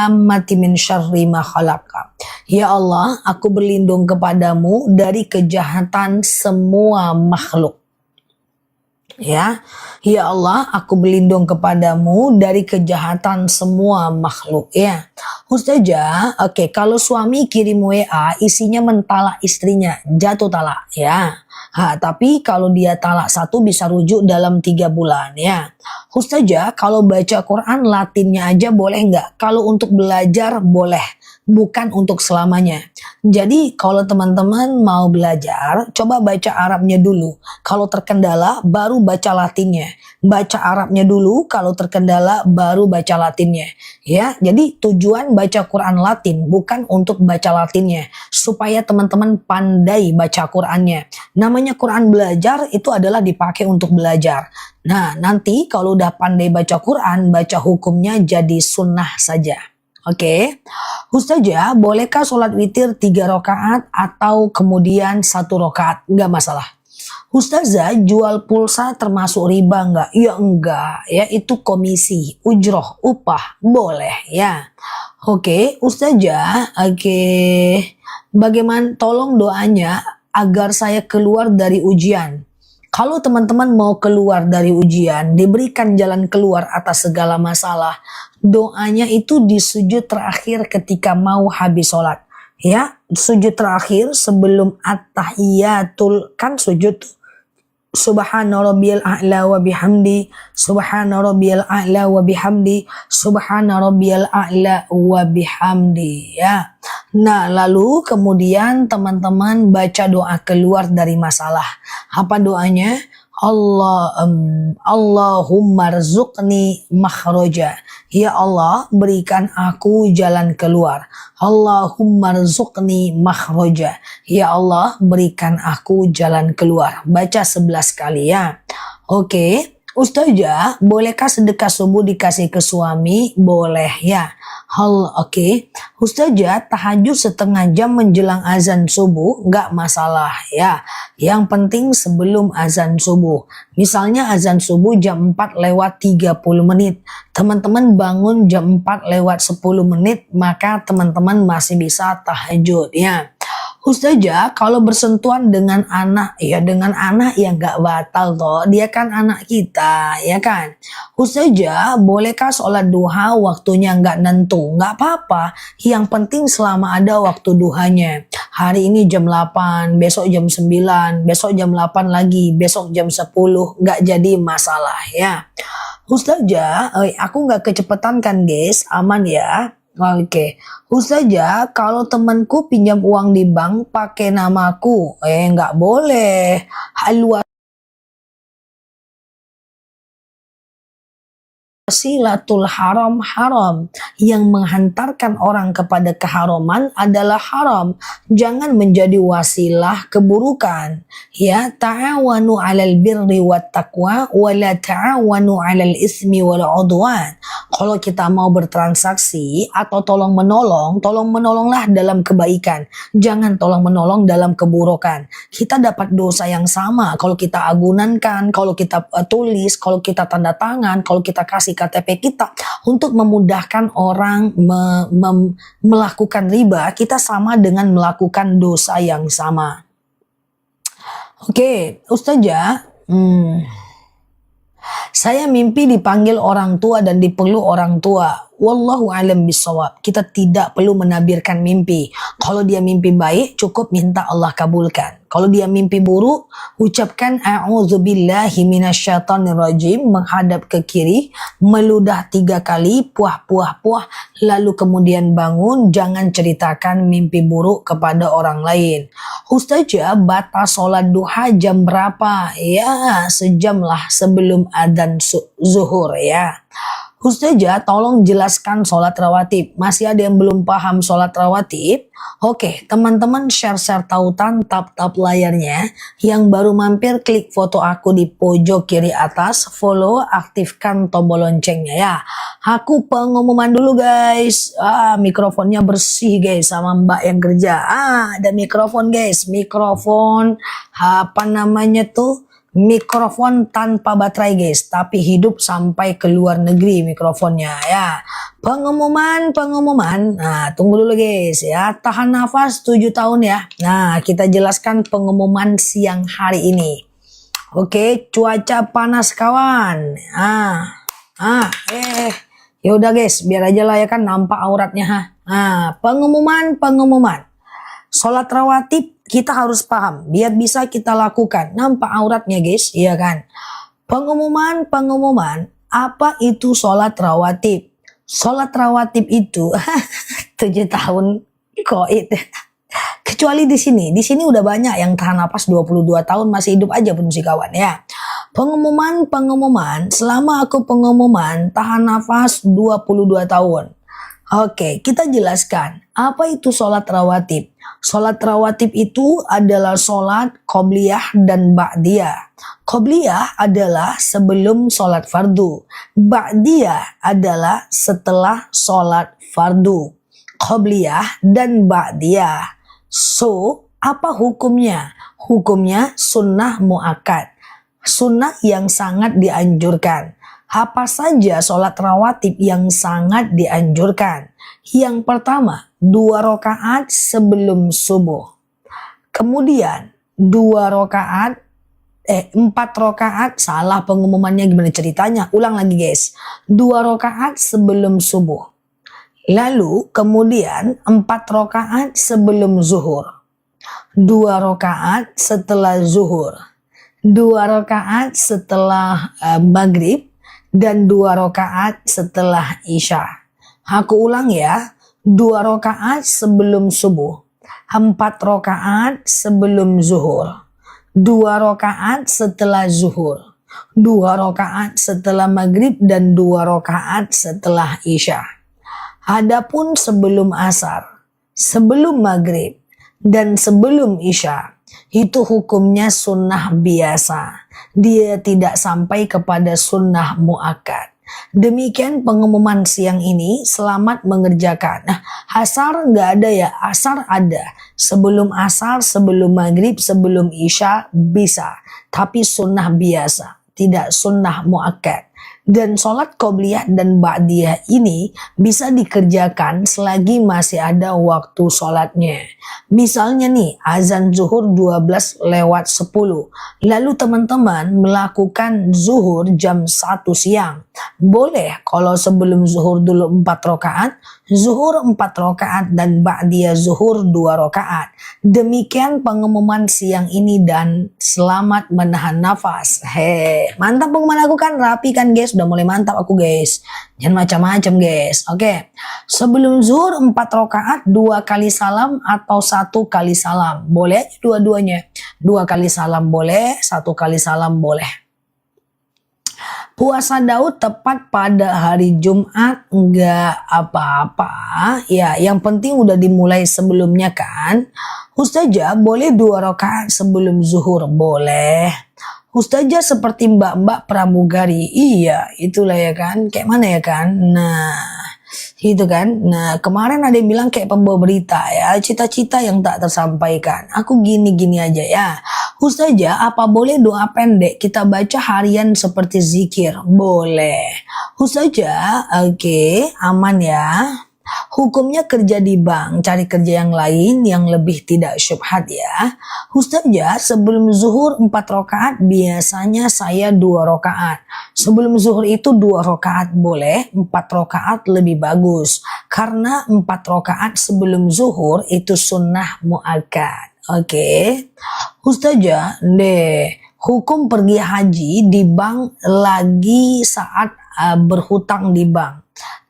mati min syarri ma khalaqa. Ya Allah, aku berlindung kepadamu dari kejahatan semua makhluk. Ya Allah, aku berlindung kepadamu dari kejahatan semua makhluk. Ya, Ustazah, oke, kalau suami kirim WA isinya mentalak istrinya, jatuh talak. Ya, tapi kalau dia talak satu bisa rujuk dalam 3 bulan. Ya, Ustazah, kalau baca Quran Latinnya aja boleh nggak? Kalau untuk belajar boleh, bukan untuk selamanya. Jadi kalau teman-teman mau belajar, coba baca Arabnya dulu. Kalau terkendala, baru baca Latinnya. Baca Arabnya dulu, kalau terkendala, baru baca Latinnya. Ya, jadi tujuan baca Quran Latin bukan untuk baca Latinnya, supaya teman-teman pandai baca Qurannya. Namanya Quran belajar itu adalah dipakai untuk belajar. Nah, nanti kalau udah pandai baca Quran, baca hukumnya jadi sunnah saja. Oke, Ustazah, bolehkah sholat witir 3 rakaat atau kemudian 1 rakaat? Enggak masalah. Ustazah, jual pulsa termasuk riba enggak? Ya enggak, ya itu komisi, ujroh, upah, boleh ya. Oke, Ustazah, oke. Bagaimana, tolong doanya agar saya keluar dari ujian. Kalau teman-teman mau keluar dari ujian, diberikan jalan keluar atas segala masalah, doanya itu di sujud terakhir ketika mau habis sholat. Ya, sujud terakhir sebelum at-tahiyatul, kan sujud Subhana rabbiyal a'la wa bihamdi, subhana rabbiyal a'la wa bihamdi, subhana rabbiyal a'la wa bihamdi, ya. Nah, lalu kemudian teman-teman baca doa keluar dari masalah. Apa doanya? Allahumma rzuqni makhraja. Ya Allah, berikan aku jalan keluar. Allahumma rzuqni makhraja. Ya Allah, berikan aku jalan keluar. Baca 11 kali ya. Oke. Ustazah, bolehkah sedekah subuh dikasih ke suami? Boleh ya. Oke. Ustazah, tahajud setengah jam menjelang azan subuh nggak masalah ya. Yang penting sebelum azan subuh. Misalnya azan subuh jam 4 lewat 30 menit. Teman-teman bangun jam 4 lewat 10 menit, maka teman-teman masih bisa tahajud ya. Ustazah, kalau bersentuhan dengan anak, ya dengan anak ya nggak batal toh. Dia kan anak kita, ya kan. Ustazah, bolehkah sholat duha waktunya nggak nentu? Nggak apa-apa. Yang penting selama ada waktu duhanya. Hari ini jam 8, besok jam 9, besok jam 8 lagi, besok jam 10. Nggak jadi masalah ya. Ustazah, aku nggak kecepatan kan guys? Aman ya? Oke, Ustazah, kalau temanku pinjam uang di bank pakai namaku, nggak boleh. Wasilatul haram haram, yang menghantarkan orang kepada keharaman adalah haram. Jangan menjadi wasilah keburukan. Ya, ta'awanu 'alal birri wat taqwa wa la ta'awanu 'alal ismi wal 'udwan. Kalau kita mau bertransaksi atau tolong menolonglah dalam kebaikan. Jangan tolong menolong dalam keburukan. Kita dapat dosa yang sama kalau kita agunankan, kalau kita tulis, kalau kita tanda tangan, kalau kita kasih KTP kita untuk memudahkan orang melakukan riba, kita sama dengan melakukan dosa yang sama. Oke, Ustazah, saya mimpi dipanggil orang tua dan dipeluk orang tua. Wallahu alam bisawab. Kita tidak perlu menabirkan mimpi. Kalau dia mimpi baik, cukup minta Allah kabulkan. Kalau dia mimpi buruk, ucapkan a'udzubillahi minasyaitonirrajim, menghadap ke kiri, meludah 3 kali, puah, lalu kemudian bangun. Jangan ceritakan mimpi buruk kepada orang lain. Ustazah, batas sholat duha jam berapa? Ya, sejam lah sebelum adzan zuhur ya. Ustazah, tolong jelaskan sholat rawatib. Masih ada yang belum paham sholat rawatib? Oke, teman-teman share tautan, tap layarnya. Yang baru mampir, klik foto aku di pojok kiri atas, follow, aktifkan tombol loncengnya ya. Aku pengumuman dulu guys. Mikrofonnya bersih guys sama mbak yang kerja. Ada mikrofon guys, mikrofon apa namanya tuh? mikrofon tanpa baterai guys, tapi hidup sampai ke luar negeri mikrofonnya ya. Pengumuman. Nah, tunggu dulu guys ya. Tahan nafas 7 tahun ya. Nah, kita jelaskan pengumuman siang hari ini. Oke, cuaca panas kawan. Ya udah guys, biar aja lah ya kan nampak auratnya ha. Nah, pengumuman. Sholat rawatib kita harus paham biar bisa kita lakukan. Nampak auratnya guys, iya kan? Pengumuman. Apa itu sholat rawatib? Sholat rawatib itu 7 tahun koit. Kecuali di sini udah banyak yang tahan napas 22 tahun masih hidup aja pun si kawan ya. Pengumuman, selama aku pengumuman tahan nafas 22 tahun. Oke, kita jelaskan apa itu sholat rawatib. Sholat rawatib itu adalah sholat qobliyah dan ba'diyah. Qobliyah adalah sebelum sholat fardu. Ba'diyah adalah setelah sholat fardu. Qobliyah dan ba'diyah. So, apa hukumnya? Hukumnya sunnah mu'akkad. Sunnah yang sangat dianjurkan. Apa saja sholat rawatib yang sangat dianjurkan? Yang pertama, 2 rakaat sebelum subuh. Kemudian 4 rakaat, salah pengumumannya gimana ceritanya? Ulang lagi guys. 2 rakaat sebelum subuh. Lalu kemudian 4 rakaat sebelum zuhur. 2 rakaat setelah zuhur. 2 rakaat setelah maghrib. Dan 2 rakaat setelah isya. Aku ulang ya. 2 rakaat sebelum subuh. 4 rakaat sebelum zuhur. 2 rakaat setelah zuhur. 2 rakaat setelah maghrib dan 2 rakaat setelah isya. Adapun sebelum asar, sebelum maghrib, dan sebelum isya, itu hukumnya sunnah biasa. Dia tidak sampai kepada sunnah mu'akkad. Demikian pengumuman siang ini, selamat mengerjakan. Nah, asar nggak ada ya, asar ada. Sebelum asar, sebelum maghrib, sebelum isya bisa. Tapi sunnah biasa, tidak sunnah mu'akkad. Dan sholat qobliyah dan ba'diyah ini bisa dikerjakan selagi masih ada waktu sholatnya. Misalnya nih azan zuhur 12:10. Lalu teman-teman melakukan zuhur jam 1 siang. Boleh kalau sebelum zuhur dulu 4 rakaat, zuhur 4 rakaat dan ba'diyah zuhur 2 rakaat. Demikian pengumuman siang ini dan selamat menahan nafas. Mantap pengumuman aku kan, rapi kan guys, udah mulai mantap aku guys. Jangan macam-macam guys. Oke. Sebelum zuhur 4 rakaat 2 kali salam atau 1 kali salam. Boleh dua-duanya. 2 kali salam boleh, 1 kali salam boleh. Puasa Daud tepat pada hari Jumat enggak apa-apa ya, yang penting udah dimulai sebelumnya kan. Ustazah boleh 2 rakaat sebelum zuhur? Boleh. Ustazah seperti mbak-mbak pramugari, iya itulah ya kan, kayak mana ya kan. Nah itu kan. Nah kemarin ada yang bilang kayak pembawa berita ya, cita-cita yang tak tersampaikan. Aku gini-gini aja ya. Ustazah apa boleh doa pendek kita baca harian seperti zikir? Boleh. Ustazah oke, aman ya. Hukumnya kerja di bank, cari kerja yang lain yang lebih tidak syubhat ya. Ustazah sebelum zuhur 4 rakaat biasanya saya 2 rakaat. Sebelum zuhur itu 2 rakaat boleh, 4 rakaat lebih bagus. Karena 4 rakaat sebelum zuhur itu sunnah mu'akkad. Oke. Ustazah hukum pergi haji di bank lagi saat berhutang di bank.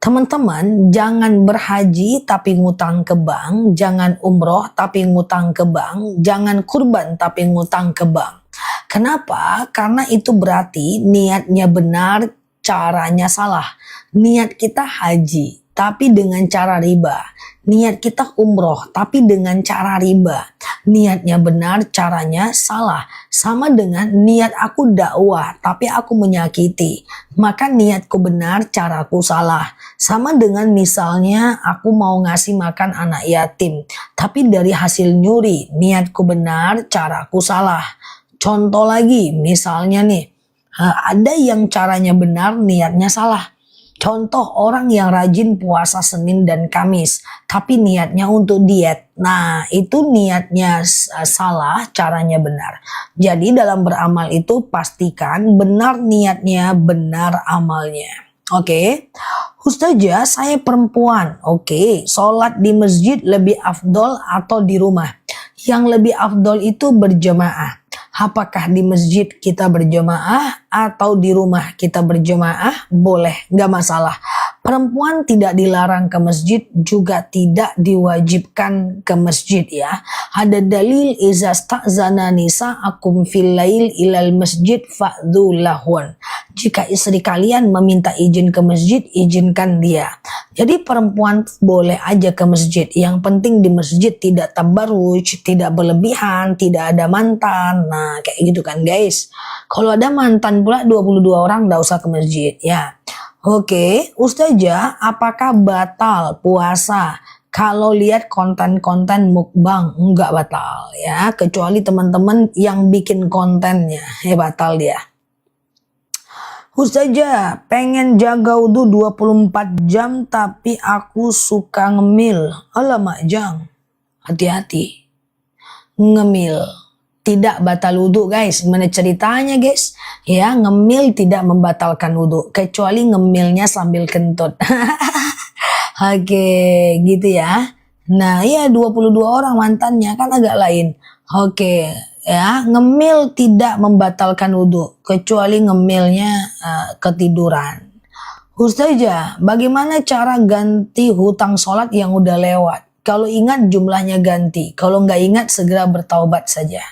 Teman-teman jangan berhaji tapi ngutang ke bank, jangan umroh tapi ngutang ke bank, jangan kurban tapi ngutang ke bank. Kenapa? Karena itu berarti niatnya benar, caranya salah. Niat kita haji tapi dengan cara riba. Niat kita umroh tapi dengan cara riba. Niatnya benar, caranya salah. Sama dengan niat aku dakwah tapi aku menyakiti. Maka niatku benar, caraku salah. Sama dengan misalnya aku mau ngasih makan anak yatim. Tapi dari hasil nyuri, niatku benar, caraku salah. Contoh lagi, misalnya nih, ada yang caranya benar, niatnya salah. Contoh orang yang rajin puasa Senin dan Kamis, tapi niatnya untuk diet. Nah, itu niatnya salah, caranya benar. Jadi dalam beramal itu pastikan benar niatnya, benar amalnya. Oke, Ustazah saya perempuan. Oke, sholat di masjid lebih afdol atau di rumah? Yang lebih afdol itu berjamaah. Apakah di masjid kita berjamaah atau di rumah kita berjamaah? Boleh, nggak masalah. Perempuan tidak dilarang ke masjid, juga tidak diwajibkan ke masjid ya. Ada dalil iza sta'zana nisa'akum fil lail ilal masjid fa'dhu lahun. Jika istri kalian meminta izin ke masjid, izinkan dia. Jadi perempuan boleh aja ke masjid. Yang penting di masjid tidak tabarruj, tidak berlebihan, tidak ada mantan. Nah, kayak gitu kan guys. Kalau ada mantan pula 22 orang enggak usah ke masjid ya. Oke, Ustazah, apakah batal puasa kalau lihat konten-konten mukbang? Enggak batal ya, kecuali teman-teman yang bikin kontennya, ya batal dia. Ustazah, pengen jaga wudhu 24 jam tapi aku suka ngemil. Alamak Jang, hati-hati. Ngemil tidak batal wudhu guys. Gimana ceritanya guys? Ya, ngemil tidak membatalkan wudhu, kecuali ngemilnya sambil kentut. Oke, gitu ya. Nah, ya 22 orang mantannya kan agak lain. Oke, ya, ngemil tidak membatalkan wudhu, kecuali ngemilnya ketiduran. Ustazah, bagaimana cara ganti hutang sholat yang udah lewat? Kalau ingat jumlahnya ganti, kalau nggak ingat segera bertaubat saja.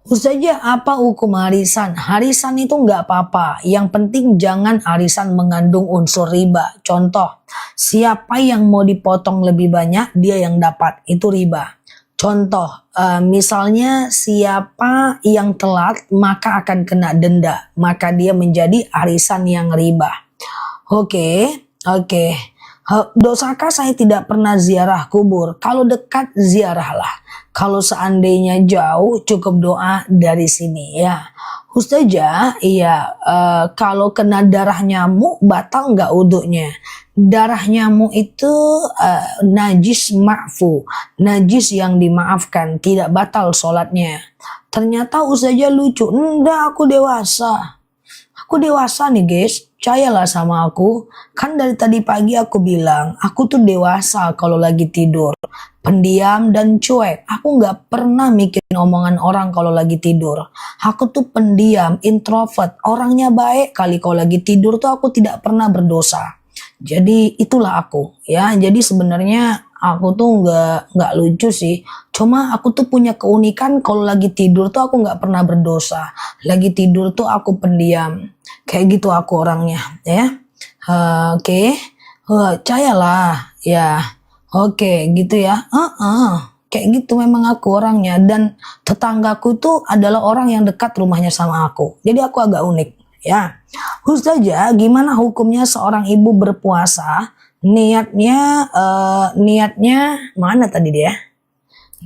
Ustazah, apa hukum harisan? Harisan itu nggak apa-apa. Yang penting jangan harisan mengandung unsur riba. Contoh, siapa yang mau dipotong lebih banyak, dia yang dapat. Itu riba. Contoh, misalnya siapa yang telat, maka akan kena denda. Maka dia menjadi harisan yang riba. Oke. Dosakah saya tidak pernah ziarah kubur? Kalau dekat, ziarahlah. Kalau seandainya jauh, cukup doa dari sini ya. Ustazah, iya, kalau kena darah nyamuk, batal nggak wudhunya? Darah nyamuk itu najis ma'fu, najis yang dimaafkan, tidak batal sholatnya. Ternyata Ustazah lucu, enggak, aku dewasa. Aku dewasa nih guys, percayalah sama aku. Kan dari tadi pagi aku bilang, aku tuh dewasa kalau lagi tidur. Pendiam dan cuek. Aku gak pernah mikirin omongan orang kalau lagi tidur. Aku tuh pendiam, introvert. Orangnya baik kali kalau lagi tidur tuh aku tidak pernah berdosa. Jadi itulah aku ya. Jadi sebenarnya aku tuh nggak lucu sih. Cuma aku tuh punya keunikan kalau lagi tidur tuh aku nggak pernah berdosa. Lagi tidur tuh aku pendiam. Kayak gitu aku orangnya ya. Oke. Percayalah ya. Oke gitu ya. Kayak gitu memang aku orangnya. Dan tetanggaku tuh adalah orang yang dekat rumahnya sama aku. Jadi aku agak unik ya. Ustazah, gimana hukumnya seorang ibu berpuasa? Niatnya mana tadi dia?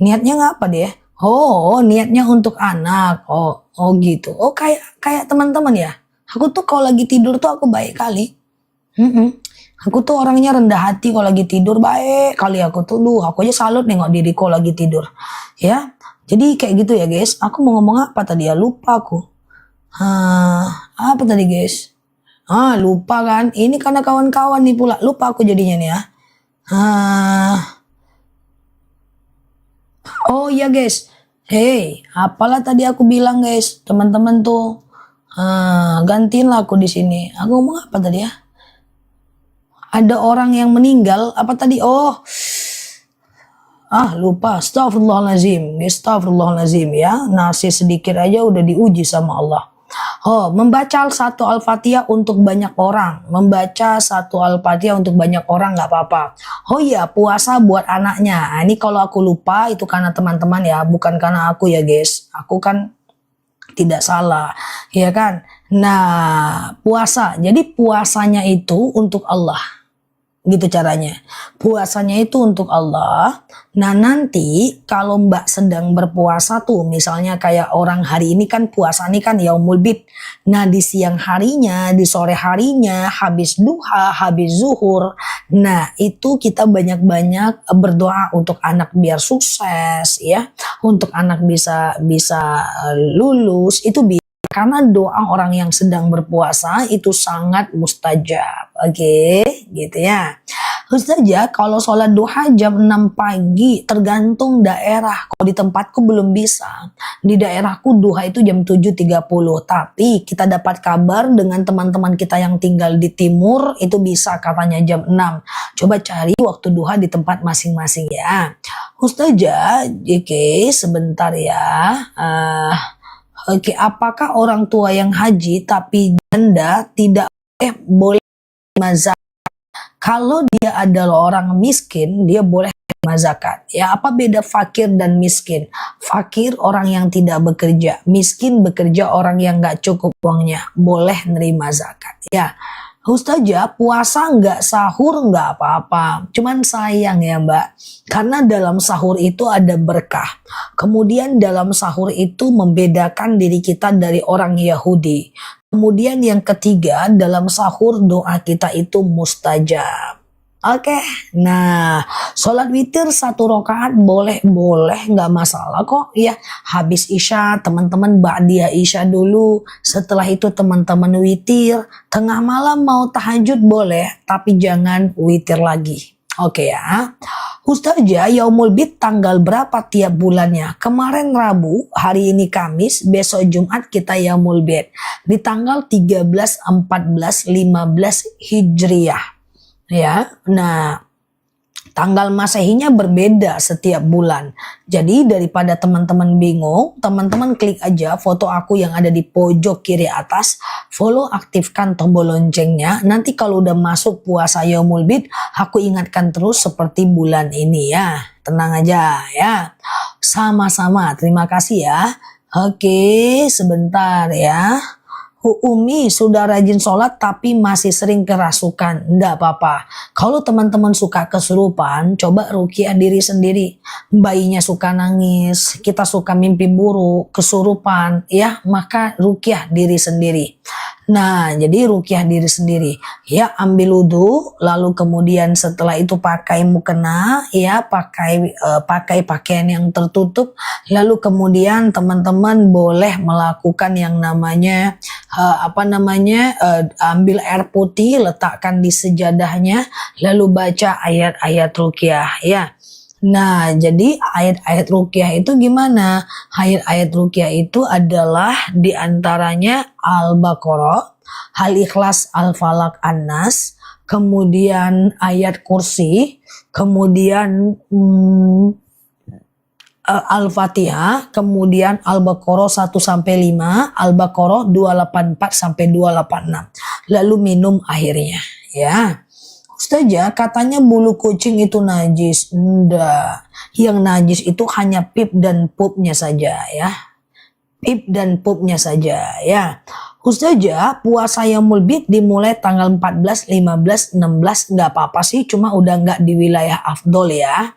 Niatnya ngapa dia? Oh, niatnya untuk anak. Oh gitu. Oh kayak teman-teman ya. Aku tuh kalau lagi tidur tuh aku baik kali. Aku tuh orangnya rendah hati kalau lagi tidur, baik kali aku tuh. Aku aja salut nengok diri kalau lagi tidur. Ya. Jadi kayak gitu ya, guys. Aku mau ngomong apa tadi ya? Lupa aku. Apa tadi, guys? Lupa kan? Ini karena kawan-kawan nih pula. Lupa aku jadinya nih ya. Oh iya, guys. Hey, apalah tadi aku bilang, guys? Teman-teman tuh gantiin lah aku di sini. Aku ngomong apa tadi ya? Ada orang yang meninggal, apa tadi? Lupa. Astagfirullahalazim ya. Nasi sedikit aja udah diuji sama Allah. Membaca satu Al-Fatihah untuk banyak orang. Membaca satu Al-Fatihah untuk banyak orang nggak apa-apa. Oh iya, puasa buat anaknya. Ini kalau aku lupa itu karena teman-teman ya, bukan karena aku ya guys. Aku kan tidak salah, ya kan? Nah, puasa. Jadi puasanya itu untuk Allah. gitu caranya. Puasanya itu untuk Allah. Nah nanti kalau Mbak sedang berpuasa tuh, misalnya kayak orang hari ini kan puasa nih kan Yaumul Bid. Nah di siang harinya, di sore harinya, habis duha, habis zuhur. Nah itu kita banyak-banyak berdoa untuk anak biar sukses ya, untuk anak bisa bisa lulus itu karena doa orang yang sedang berpuasa itu sangat mustajab. Oke, gitu ya. Terus saja kalau sholat duha jam 6 pagi tergantung daerah. Kalau di tempatku belum bisa. Di daerahku duha itu jam 7.30. Tapi kita dapat kabar dengan teman-teman kita yang tinggal di timur itu bisa katanya jam 6. Coba cari waktu duha di tempat masing-masing ya. Ustazah, oke sebentar ya. Oke, apakah orang tua yang haji tapi janda tidak boleh zakat? Kalau dia adalah orang miskin, dia boleh menerima zakat. Ya, apa beda fakir dan miskin? Fakir orang yang tidak bekerja, miskin bekerja orang yang nggak cukup uangnya, boleh nerima zakat. Ya, Ustazah, puasa nggak sahur nggak apa-apa. Cuman sayang ya Mbak, karena dalam sahur itu ada berkah. Kemudian dalam sahur itu membedakan diri kita dari orang Yahudi. Kemudian yang ketiga, dalam sahur doa kita itu mustajab. Oke, nah sholat witir 1 rakaat boleh nggak masalah kok ya. Habis isya teman-teman ba'diyah isya dulu, setelah itu teman-teman witir, tengah malam mau tahajud boleh, tapi jangan witir lagi. Oke ya. Ustazah, Yaumul Bid tanggal berapa tiap bulannya? Kemarin Rabu, hari ini Kamis, besok Jumat kita Yaumul Bid. Di tanggal 13, 14, 15 Hijriah. Ya, nah tanggal Masehinya berbeda setiap bulan. Jadi daripada teman-teman bingung, teman-teman klik aja foto aku yang ada di pojok kiri atas, follow, aktifkan tombol loncengnya. Nanti kalau udah masuk puasa Yaumul Bid, aku ingatkan terus seperti bulan ini ya. Tenang aja ya. Sama-sama, terima kasih ya. Oke, sebentar ya. Umi sudah rajin sholat tapi masih sering kerasukan. Enggak apa-apa. Kalau teman-teman suka kesurupan, coba ruqyah diri sendiri. Bayinya suka nangis, kita suka mimpi buruk, kesurupan, ya maka ruqyah diri sendiri. Nah, jadi ruqyah diri sendiri. Ya, ambil wudu, lalu kemudian setelah itu pakai mukena, ya pakai pakaian yang tertutup. Lalu kemudian teman-teman boleh melakukan yang namanya ambil air putih, letakkan di sejadahnya, lalu baca ayat-ayat ruqyah, ya. Nah, jadi ayat-ayat ruqyah itu gimana? Ayat-ayat ruqyah itu adalah diantaranya Al-Baqarah, Al-Ikhlas, Al-Falaq, An-Nas, kemudian ayat kursi, kemudian Al-Fatihah, kemudian Al-Baqarah 1-5, Al-Baqarah 284-286. Lalu minum airnya, ya. Ustazah, katanya bulu kucing itu najis. Enggak. Yang najis itu hanya pip dan pupnya saja ya. Pip dan pupnya saja ya. Ustazah, puasa Yaumul Bid dimulai tanggal 14, 15, 16 enggak apa-apa sih, cuma udah enggak di wilayah afdol ya.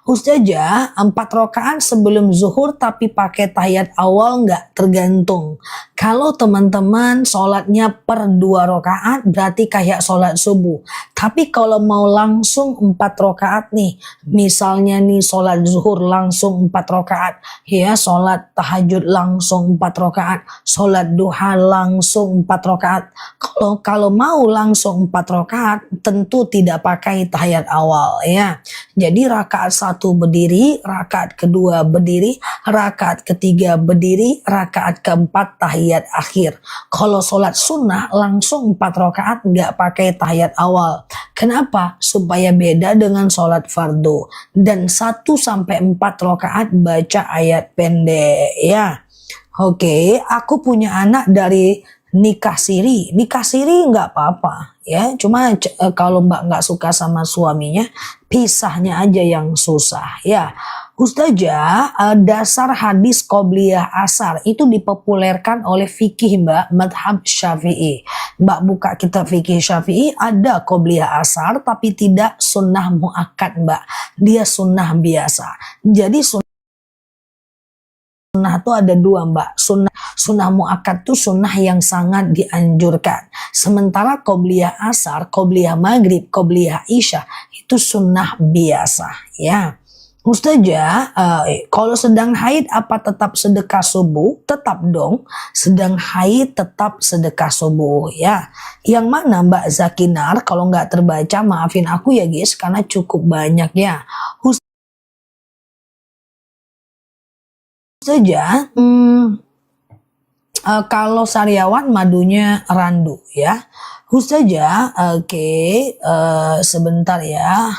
Ustazah, 4 rakaat sebelum zuhur tapi pakai tahiyat awal enggak? Tergantung. Kalau teman-teman sholatnya per 2 rakaat berarti kayak sholat subuh. Tapi kalau mau langsung 4 rakaat nih, misalnya nih sholat zuhur langsung 4 rakaat, ya sholat tahajud langsung 4 rakaat, sholat duha langsung 4 rakaat. Kalau mau langsung 4 rakaat, tentu tidak pakai tahiyat awal ya. Jadi rakaat 1 berdiri, rakaat kedua berdiri, rakaat ketiga berdiri, rakaat keempat tahiyat akhir. Kalau sholat sunnah langsung 4 rakaat nggak pakai tahiyat awal. Kenapa? Supaya beda dengan sholat fardu. Dan 1-4 rakaat baca ayat pendek ya. Oke, aku punya anak dari nikah siri. Nikah siri nggak apa-apa ya. Cuma kalau Mbak nggak suka sama suaminya, pisahnya aja yang susah ya. Ustazah, dasar hadis qobliyah asar itu dipopulerkan oleh fikih Mbak, madhab Syafi'i. Mbak buka kitab fikih Syafi'i, ada qobliyah asar tapi tidak sunnah muakkad Mbak. Dia sunnah biasa. Jadi sunnah itu ada dua Mbak. Sunnah muakkad itu sunnah yang sangat dianjurkan. Sementara qobliyah asar, qobliyah maghrib, qobliyah isya itu sunnah biasa ya. Ustazah, kalau sedang haid apa tetap sedekah subuh? Tetap dong, sedang haid tetap sedekah subuh ya. Yang mana Mbak Zakinar? Kalau nggak terbaca maafin aku ya guys, karena cukup banyak ya. Ustazah, kalau sariawan madunya randu ya. Ustazah, oke, sebentar ya.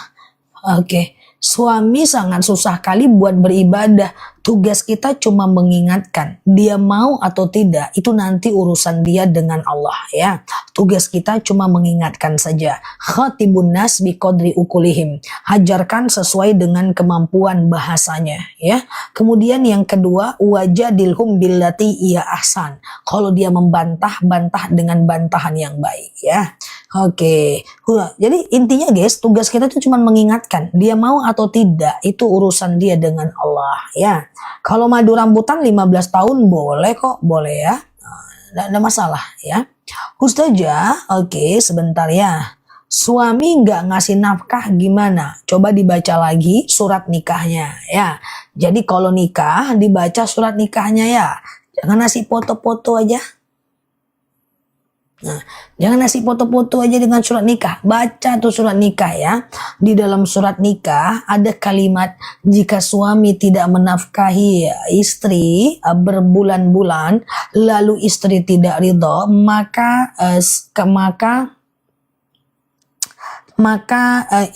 Oke. Suami sangat susah kali buat beribadah. Tugas kita cuma mengingatkan. Dia mau atau tidak, itu nanti urusan dia dengan Allah ya. Tugas kita cuma mengingatkan saja. Khatibun nas biqadri ukulihim. Hajarkan sesuai dengan kemampuan bahasanya ya. Kemudian yang kedua, wajadilhum billati iya ahsan. Kalau dia membantah, bantah dengan bantahan yang baik ya. Oke. Jadi intinya guys, tugas kita itu cuma mengingatkan. Dia mau atau tidak, itu urusan dia dengan Allah ya. Kalau madu rambutan 15 tahun boleh kok, boleh ya. Nggak ada masalah ya. Ustazah, oke sebentar ya. Suami nggak ngasih nafkah gimana? Coba dibaca lagi surat nikahnya ya. Jadi kalau nikah dibaca surat nikahnya ya. Jangan ngasih foto-foto aja. Nah, jangan ngasih foto-foto aja dengan surat nikah. Baca tuh surat nikah ya. Di dalam surat nikah ada kalimat, jika suami tidak menafkahi istri berbulan-bulan, lalu istri tidak ridho, maka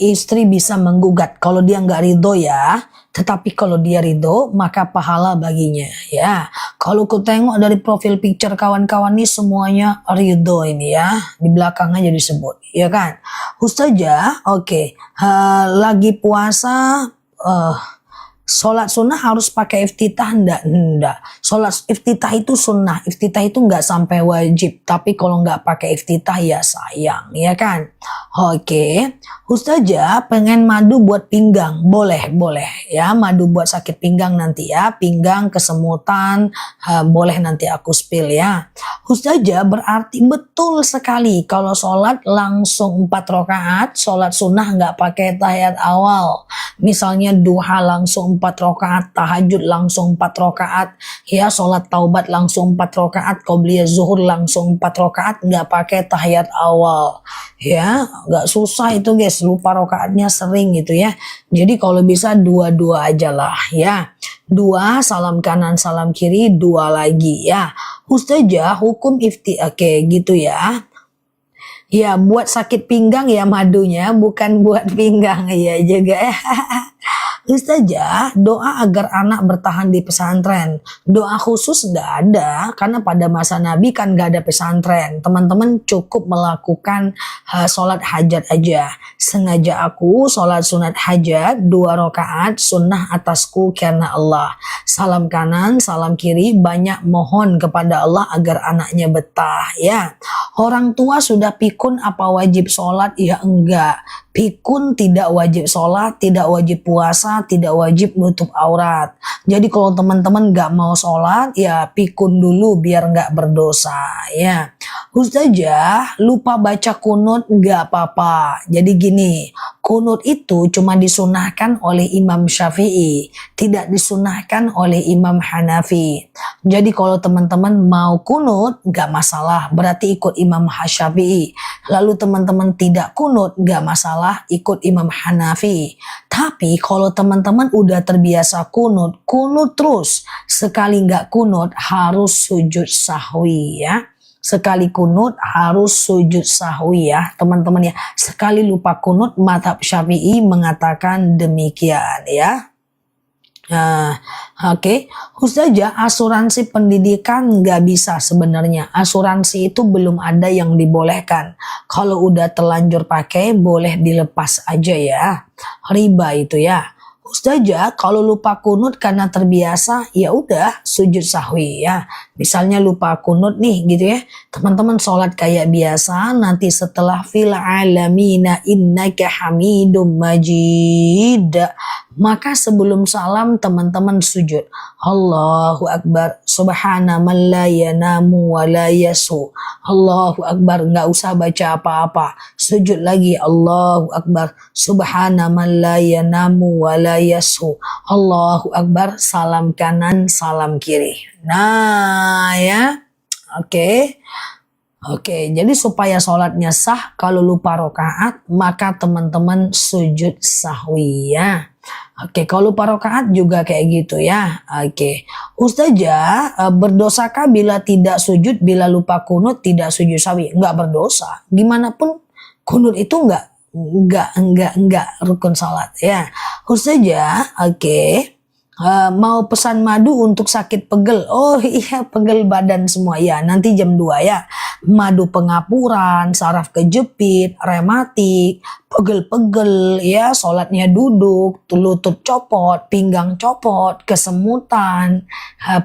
istri bisa menggugat. Kalau dia nggak ridho ya, tetapi kalau dia ridho maka pahala baginya ya. Kalau ku tengok dari profil picture kawan-kawan ini semuanya ridho ini ya, di belakangnya jadi disebut ya kan. Ustazah, oke, lagi puasa sholat sunnah harus pakai iftitah enggak? Sholat iftitah itu sunnah, iftitah itu enggak sampai wajib, tapi kalau enggak pakai iftitah ya sayang, ya kan? Oke, Ustazah pengen madu buat pinggang, boleh ya, madu buat sakit pinggang nanti ya, pinggang kesemutan, boleh nanti aku spill ya. Ustazah berarti betul sekali kalau sholat langsung 4 rakaat, sholat sunnah enggak pakai tahiyat awal, misalnya duha langsung 4 rakaat, tahajud langsung 4 rakaat, ya sholat taubat langsung 4 rakaat, qobliyah zuhur langsung 4 rakaat, nggak pakai tahiyat awal, ya nggak susah itu guys, lupa rakaatnya sering gitu ya. Jadi kalau bisa dua-dua aja lah ya, 2 salam kanan salam kiri, 2 lagi ya. Ustazah hukum oke gitu ya. Ya buat sakit pinggang ya madunya, bukan buat pinggang ya juga ya. Ustazah, doa agar anak bertahan di pesantren. Doa khusus nggak ada, karena pada masa Nabi kan nggak ada pesantren. Teman-teman cukup melakukan sholat hajat aja. Sengaja aku sholat sunat hajat 2 rakaat sunnah atasku karena Allah. Salam kanan, salam kiri, banyak mohon kepada Allah agar anaknya betah ya. Orang tua sudah pikun apa wajib sholat? Ya enggak. Pikun tidak wajib sholat, tidak wajib puasa, tidak wajib menutup aurat. Jadi kalau teman-teman gak mau sholat, ya pikun dulu biar gak berdosa ya. Ustazah lupa baca kunut gak apa-apa. Jadi gini, kunut itu cuma disunahkan oleh Imam Syafi'i, tidak disunahkan oleh Imam Hanafi. Jadi kalau teman-teman mau kunut gak masalah, berarti ikut Imam Syafi'i. Lalu teman-teman tidak kunut gak masalah, ikut Imam Hanafi. Tapi kalau teman-teman udah terbiasa kunut terus, sekali nggak kunut harus sujud sahwi ya. Sekali kunut harus sujud sahwi ya teman-teman ya. Sekali lupa kunut, mazhab Syafi'i mengatakan demikian ya. Oke. Ustazah, asuransi pendidikan nggak bisa sebenarnya. Asuransi itu belum ada yang dibolehkan. Kalau udah terlanjur pakai boleh dilepas aja ya. Riba itu ya. Ustazah, kalau lupa kunut karena terbiasa, ya udah sujud sahwi ya. Misalnya lupa kunut nih gitu ya. Teman-teman sholat kayak biasa, nanti setelah fil alamina innaka hamidum majid. Maka sebelum salam teman-teman sujud. Allahu Akbar, subhana man la yanamu wa la yasu. Allahu Akbar, nggak usah baca apa-apa. Sujud lagi, Allahu Akbar, subhana man la yanamu wa la yasu. Allahu Akbar, salam kanan, salam kiri. Nah ya, oke. Oke, jadi supaya sholatnya sah, kalau lupa rokaat, maka teman-teman sujud sahwi ya. Oke, kalau lupa rokaat juga kayak gitu ya. Oke, Ustazah, berdosakah bila tidak sujud, bila lupa kunut tidak sujud sahwi? Enggak berdosa. Gimana pun kunut itu enggak rukun salat ya. Ustazah, oke. Mau pesan madu untuk sakit pegel. Oh iya, pegel badan semua ya. Nanti jam 2 ya. Madu pengapuran, saraf kejepit, rematik, pegel-pegel ya, sholatnya duduk, lutut copot, pinggang copot, kesemutan,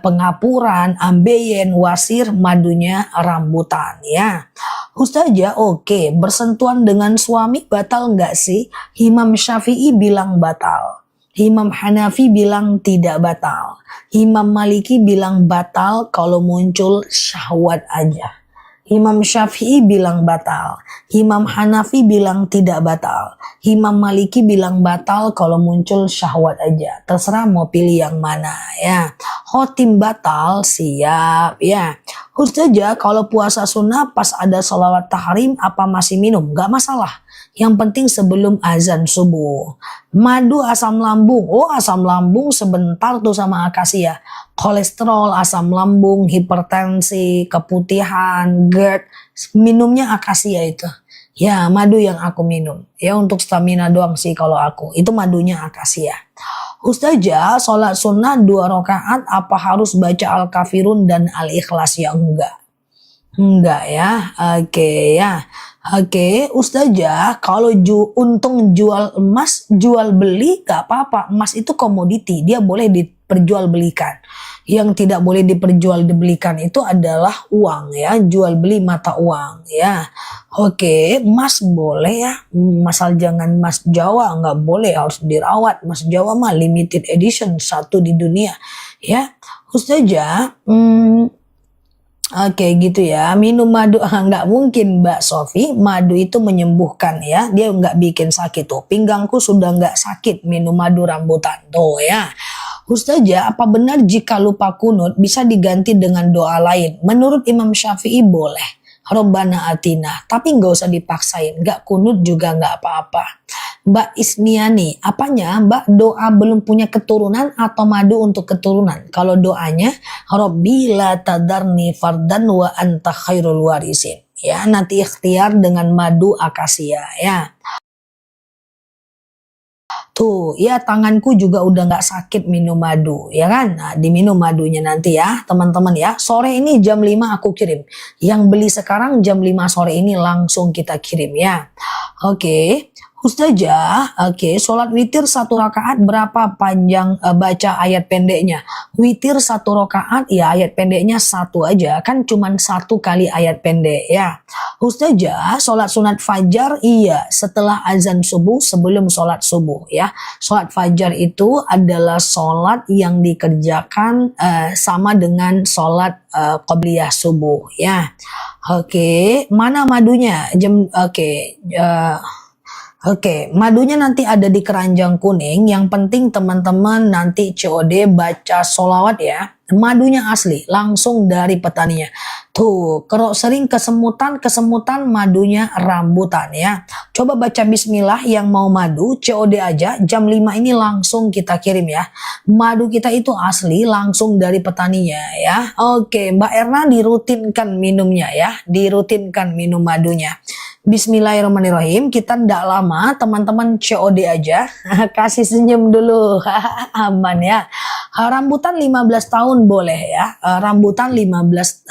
pengapuran, ambeien, wasir, madunya rambutan ya. Ustazah, oke, bersentuhan dengan suami batal nggak sih? Imam Syafi'i bilang batal. Imam Hanafi bilang tidak batal. Imam Maliki bilang batal kalau muncul syahwat aja. Imam Syafi'i bilang batal. Imam Hanafi bilang tidak batal. Imam Maliki bilang batal kalau muncul syahwat aja. Terserah mau pilih yang mana ya. Khotim batal, siap ya. Ustazah, kalau puasa sunnah pas ada sholawat tahrim apa masih minum? Gak masalah. Yang penting sebelum azan subuh. Madu asam lambung. Oh, asam lambung sebentar tuh sama akasia. Kolesterol, asam lambung, hipertensi, keputihan, GERD. Minumnya akasia itu. Ya, madu yang aku minum. Ya, untuk stamina doang sih kalau aku. Itu madunya akasia. Ustazah, sholat sunnah 2 rakaat apa harus baca Al-Kafirun dan Al-Ikhlas? Ya enggak. Enggak ya. Oke ya. Oke, Ustazah, kalau untung jual emas, jual beli gak apa-apa. Emas itu komoditi, dia boleh diperjualbelikan. Yang tidak boleh diperjualbelikan itu adalah uang ya, jual beli mata uang ya. Oke, emas boleh ya, masal jangan emas Jawa, nggak boleh, harus dirawat. Emas Jawa mah limited edition, satu di dunia ya. Ustazah, Oke gitu ya, minum madu nggak mungkin Mbak Sofi, madu itu menyembuhkan ya, dia nggak bikin sakit tuh, pinggangku sudah nggak sakit minum madu rambutan tuh ya. Ustazah, apa benar jika lupa kunut bisa diganti dengan doa lain? Menurut Imam Syafi'i boleh, Robbana atina, tapi nggak usah dipaksain, nggak kunut juga nggak apa-apa. Mbak Isniani, apanya Mbak doa belum punya keturunan atau madu untuk keturunan? Kalau doanya, Robbi la tadarni fardan wa anta khairul warisin. Ya, nanti ikhtiar dengan madu akasia ya. Tuh, ya tanganku juga udah nggak sakit minum madu, ya kan? Nah, diminum madunya nanti ya, teman-teman ya. Sore ini jam 5 aku kirim. Yang beli sekarang jam 5 sore ini langsung kita kirim ya. Oke. Ustazah, oke, sholat witir 1 rakaat berapa panjang baca ayat pendeknya? Witir 1 rakaat ya ayat pendeknya 1 aja, kan cuman 1 kali ayat pendek ya. Ustazah, sholat sunat fajar iya setelah azan subuh sebelum sholat subuh ya. Sholat fajar itu adalah sholat yang dikerjakan sama dengan sholat qobliyah subuh ya. Oke, mana madunya? Oke, madunya nanti ada di keranjang kuning. Yang penting teman-teman nanti COD baca sholawat ya. Madunya asli, langsung dari petaninya. Tuh, kalau sering kesemutan madunya rambutan ya. Coba baca bismillah yang mau madu, COD aja, jam 5 ini langsung kita kirim ya. Madu kita itu asli, langsung dari petaninya ya. Oke, Mbak Erna dirutinkan minumnya ya. Dirutinkan minum madunya. Bismillahirrahmanirrahim, kita ndak lama teman-teman COD aja. Kasih senyum dulu. Aman ya. Rambutan 15 tahun boleh ya. Rambutan 15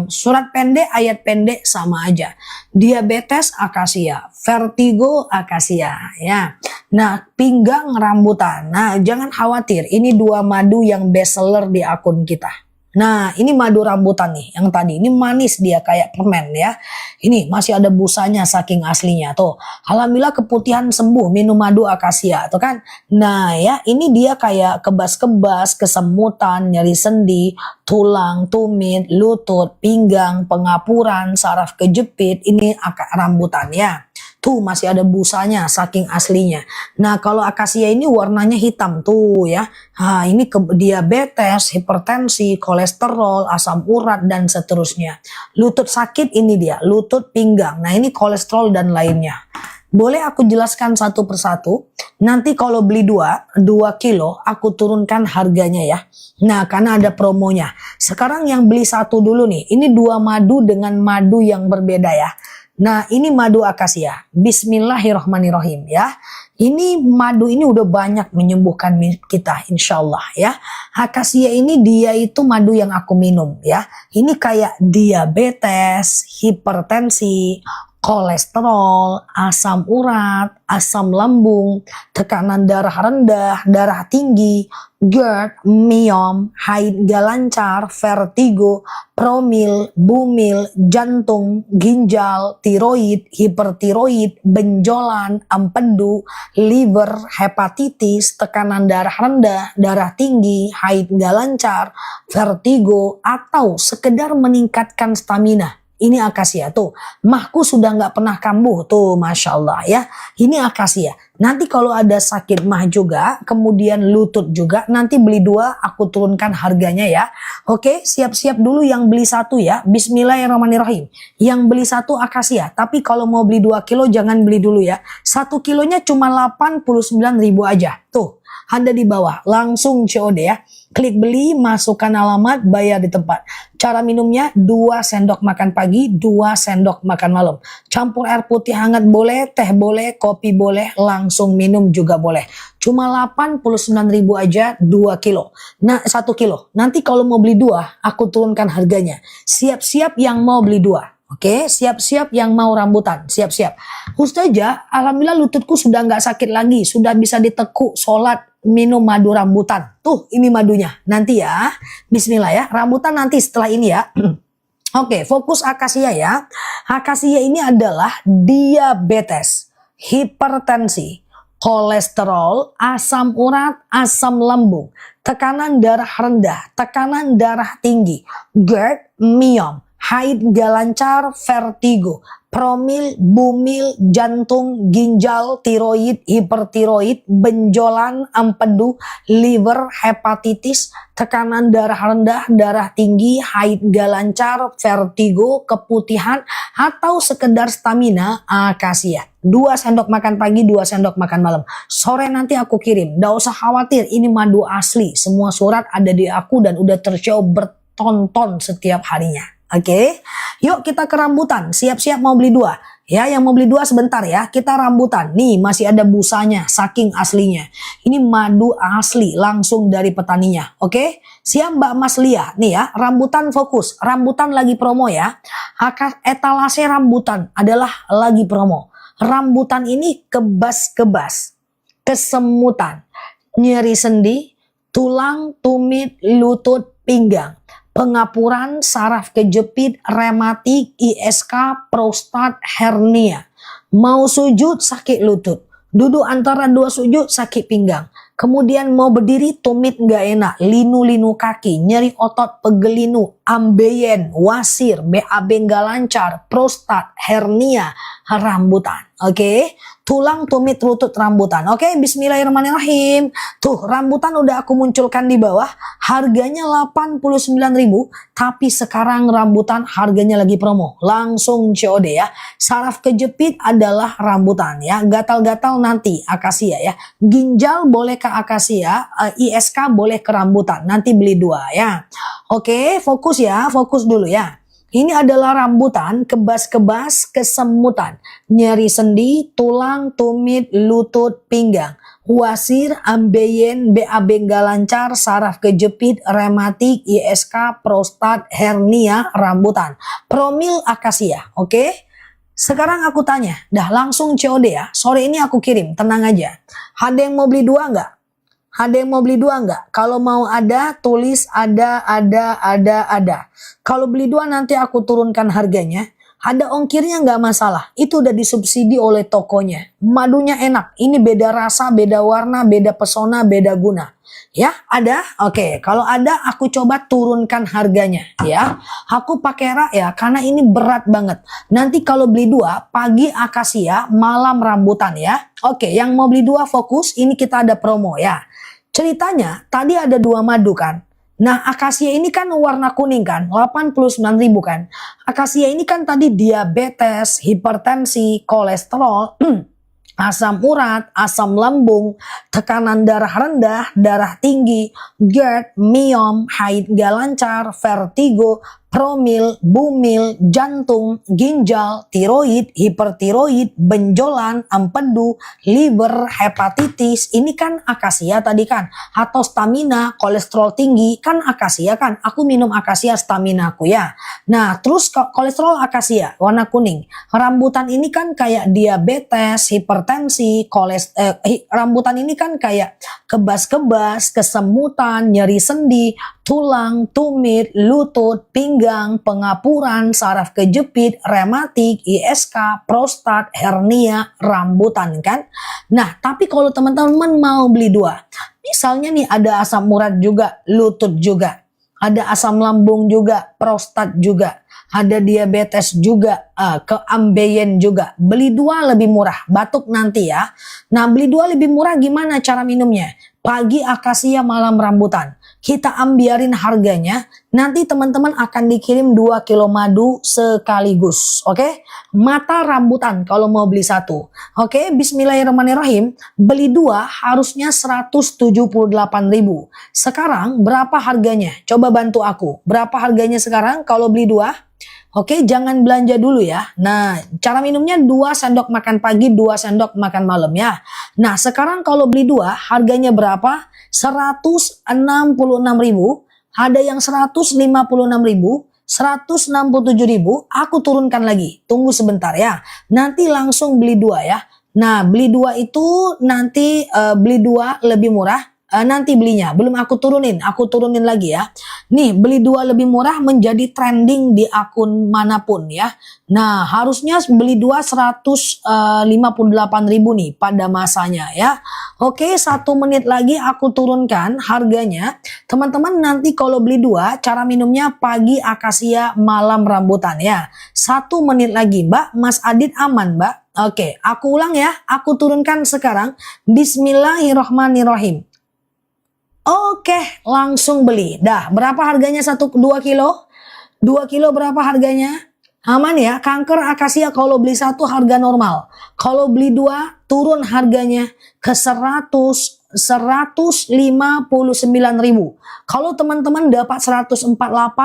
surat pendek, ayat pendek sama aja. Diabetes akasia, vertigo akasia ya. Nah, pinggang rambutan. Nah, jangan khawatir, ini dua madu yang best seller di akun kita. Nah, ini madu rambutan nih, yang tadi ini manis dia kayak permen ya. Ini masih ada busanya saking aslinya tuh. Alhamdulillah keputihan sembuh minum madu akasia tuh kan. Nah ya, ini dia kayak kebas-kebas, kesemutan, nyeri sendi, tulang, tumit, lutut, pinggang, pengapuran, saraf kejepit. Ini rambutan ya. Tuh masih ada busanya saking aslinya. Nah kalau akasia ini warnanya hitam tuh ya. Nah, ini diabetes, hipertensi, kolesterol, asam urat dan seterusnya. Lutut sakit ini dia, lutut pinggang. Nah ini kolesterol dan lainnya. Boleh aku jelaskan satu persatu. Nanti kalau beli 2 kilo aku turunkan harganya ya. Nah karena ada promonya. Sekarang yang beli 1 dulu nih. Ini 2 madu dengan madu yang berbeda ya. Nah ini madu akasia. Bismillahirrahmanirrahim ya. Ini madu ini udah banyak menyembuhkan kita insya Allah ya. Akasia ini dia itu madu yang aku minum ya. Ini kayak diabetes, hipertensi, kolesterol, asam urat, asam lambung, tekanan darah rendah, darah tinggi, GERD, myom, haid gak lancar, vertigo, promil, bumil, jantung, ginjal, tiroid, hipertiroid, benjolan, empedu, liver, hepatitis, tekanan darah rendah, darah tinggi, haid gak lancar, vertigo, atau sekedar meningkatkan stamina. Ini akasia tuh, mahku sudah nggak pernah kambuh tuh, masya Allah ya. Ini akasia. Nanti kalau ada sakit mah juga, kemudian lutut juga, nanti beli 2 aku turunkan harganya ya. Oke, siap-siap dulu yang beli 1 ya. Bismillahirrahmanirrahim. Yang beli 1 akasia, tapi kalau mau beli 2 kilo jangan beli dulu ya. 1 kilonya cuma 89.000 aja. Tuh, ada di bawah, langsung COD ya. Klik beli, masukkan alamat, bayar di tempat. Cara minumnya 2 sendok makan pagi, 2 sendok makan malam. Campur air putih hangat boleh, teh boleh, kopi boleh, langsung minum juga boleh. Cuma 89.000 aja 2 kilo. Nah 1 kilo. Nanti kalau mau beli 2, aku turunkan harganya. Siap-siap yang mau beli 2. Oke, siap-siap yang mau rambutan, siap-siap. Ustazah, alhamdulillah lututku sudah nggak sakit lagi, sudah bisa ditekuk, sholat, minum madu rambutan. Tuh, ini madunya. Nanti ya, bismillah ya, rambutan nanti setelah ini ya. Oke, fokus akasia ya. Akasia ini adalah diabetes, hipertensi, kolesterol, asam urat, asam lambung, tekanan darah rendah, tekanan darah tinggi, GERD, myom, haid gak lancar, vertigo, promil, bumil, jantung, ginjal, tiroid, hipertiroid, benjolan, empedu, liver, hepatitis, tekanan darah rendah, darah tinggi, haid gak lancar, vertigo, keputihan, atau sekedar stamina, akasia. 2 sendok makan pagi, 2 sendok makan malam. Sore nanti aku kirim. Gak usah khawatir, ini madu asli. Semua surat ada di aku dan udah tercoba bertonton setiap harinya. Oke, yuk kita ke rambutan. Siap-siap mau beli 2. Ya, yang mau beli 2 sebentar ya. Kita rambutan. Nih masih ada busanya, saking aslinya. Ini madu asli, langsung dari petaninya. Oke, siap Mbak Mas Lia. Nih ya, rambutan fokus. Rambutan lagi promo ya. Etalase rambutan adalah lagi promo. Rambutan ini kebas-kebas, kesemutan, nyeri sendi, tulang, tumit, lutut, pinggang, pengapuran, saraf kejepit, rematik, ISK, prostat, hernia. Mau sujud sakit lutut, duduk antara 2 sujud sakit pinggang. Kemudian mau berdiri tumit nggak enak, linu-linu kaki, nyeri otot pegelinu, ambeien, wasir, BAB nggak lancar, prostat, hernia, rambutan. Oke, tulang, tumit, lutut, rambutan. Oke, bismillahirrahmanirrahim. Tuh, rambutan udah aku munculkan di bawah. Harganya 89.000, tapi sekarang rambutan harganya lagi promo. Langsung COD ya. Saraf kejepit adalah rambutan ya. Gatal-gatal nanti akasia ya. Ginjal boleh ke akasia, ISK boleh ke rambutan. Nanti beli 2 ya. Oke, fokus ya, fokus dulu ya. Ini adalah rambutan, kebas-kebas, kesemutan, nyeri sendi, tulang, tumit, lutut, pinggang. Wasir, ambeien, BAB nggak lancar, saraf kejepit, rematik, ISK, prostat, hernia, rambutan. Promil akasia, oke? Sekarang aku tanya, dah langsung COD ya. Sore ini aku kirim, tenang aja. Ada yang mau beli dua nggak? Ada yang mau beli dua nggak? Kalau mau ada, tulis ada. Kalau beli dua nanti aku turunkan harganya. Ada ongkirnya nggak masalah. Itu udah disubsidi oleh tokonya. Madunya enak. Ini beda rasa, beda warna, beda pesona, beda guna. Ya, ada? Oke, kalau ada aku coba turunkan harganya ya. Aku pakai rak ya karena ini berat banget. Nanti kalau beli dua, pagi akasia, malam rambutan ya. Oke, yang mau beli dua fokus, ini kita ada promo ya. Ceritanya tadi ada dua madu kan. Nah, akasia ini kan warna kuning kan, 89.000 kan. Akasia ini kan tadi diabetes, hipertensi, kolesterol, asam urat, asam lambung, tekanan darah rendah, darah tinggi, GERD, miom, haid gak lancar, vertigo, promil, bumil, jantung, ginjal, tiroid, hipertiroid, benjolan, empedu, liver, hepatitis. Ini kan akasia tadi kan. Atau stamina, kolesterol tinggi, kan akasia kan. Aku minum akasia stamina aku ya. Nah, terus kolesterol akasia, warna kuning. Rambutan ini kan kayak diabetes, hipertensi, rambutan ini kan kayak kebas-kebas, kesemutan, nyeri sendi, tulang, tumit, lutut, pinggang, pengapuran, saraf kejepit, rematik, ISK, prostat, hernia, rambutan kan. Nah, tapi kalau teman-teman mau beli dua, misalnya nih ada asam urat juga, lutut juga, ada asam lambung juga, prostat juga, ada diabetes juga, keambeien juga. Beli dua lebih murah, batuk nanti ya. Nah, beli dua lebih murah gimana cara minumnya? Pagi akasia, malam rambutan. Kita ambiarin harganya, nanti teman-teman akan dikirim 2 kilo madu sekaligus, oke? Mata rambutan kalau mau beli satu. Oke, bismillahirrahmanirrahim. Beli dua harusnya 178.000. Sekarang berapa harganya? Coba bantu aku. Berapa harganya sekarang kalau beli dua? Oke, jangan belanja dulu ya. Nah, cara minumnya 2 sendok makan pagi, 2 sendok makan malam ya. Nah, sekarang kalau beli dua, harganya berapa? 166.000. Ada yang 156.000, 167.000. Aku turunkan lagi. Tunggu sebentar ya. Nanti langsung beli dua ya. Nah, beli dua itu nanti beli dua lebih murah. Nanti belinya belum aku turunin lagi ya. Nih, beli dua lebih murah menjadi trending di akun manapun ya. Nah, harusnya beli dua 158.000 nih pada masanya ya. Oke, 1 menit lagi aku turunkan harganya. Teman-teman nanti kalau beli dua, cara minumnya pagi akasia, malam rambutan ya. 1 menit lagi Mbak, Mas Adit aman Mbak. Oke, aku ulang ya. Aku turunkan sekarang. Bismillahirrohmanirrohim. Oke, langsung beli. Dah, berapa harganya 2 kilo? 2 kilo berapa harganya? Aman ya, kanker akasia kalau beli satu harga normal. Kalau beli dua turun harganya ke 159.000. Kalau teman-teman dapat 148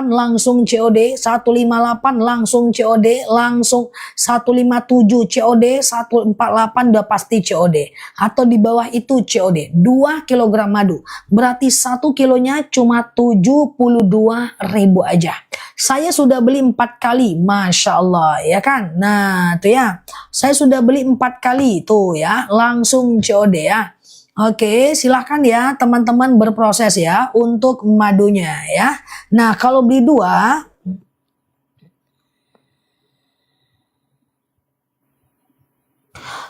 langsung COD, 158 langsung COD, langsung 157 COD, 148 udah pasti COD. Atau di bawah itu COD. 2 kg madu. Berarti 1 kilonya cuma 72.000 aja. Saya sudah beli 4 kali, Masya Allah ya kan. Nah tuh ya, saya sudah beli 4 kali tuh ya, langsung COD ya. Oke, silahkan ya teman-teman berproses ya untuk madunya ya. Nah kalau beli dua,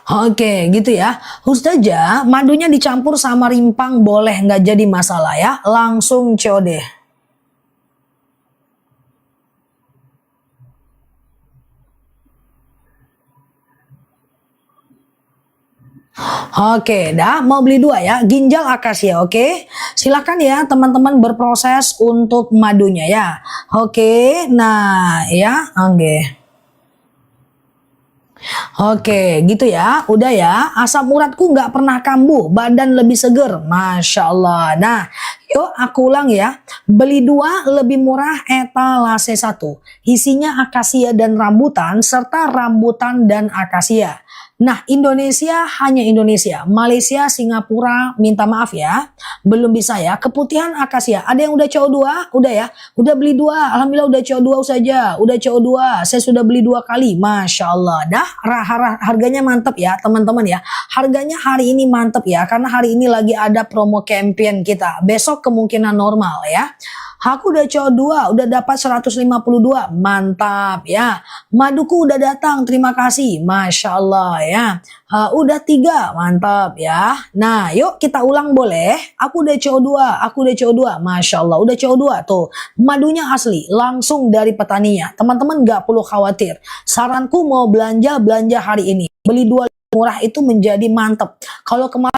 oke gitu ya. Ustazah, madunya dicampur sama rimpang boleh nggak jadi masalah ya. Langsung COD. Oke, dah mau beli dua ya, ginjal akasia, oke. Silakan ya teman-teman berproses untuk madunya ya. Oke, nah ya, oke. Oke, gitu ya, udah ya. Asam uratku nggak pernah kambuh, badan lebih seger, Masya Allah. Nah, yuk aku ulang ya. Beli dua lebih murah etalase 1. Isinya akasia dan rambutan serta rambutan dan akasia. Nah, Indonesia hanya Indonesia. Malaysia, Singapura, minta maaf ya, belum bisa ya. Keputihan akasia. Ada yang udah CO2? Udah ya. Udah beli 2. Alhamdulillah udah CO2 saja. Udah CO2. Saya sudah beli 2 kali. Masya Allah. Dah, harganya mantap ya, teman-teman ya. Harganya hari ini mantap ya, karena hari ini lagi ada promo campaign kita. Besok kemungkinan normal ya. Aku udah CO2, udah dapat 152, mantap ya. Maduku udah datang, terima kasih, Masya Allah ya. Udah 3, mantap ya. Nah yuk kita ulang boleh. Aku udah CO2, Masya Allah, udah CO2 tuh. Madunya asli, langsung dari petaninya. Teman-teman gak perlu khawatir. Saranku mau belanja hari ini. Beli 2 murah itu menjadi mantap. Kalau kemarin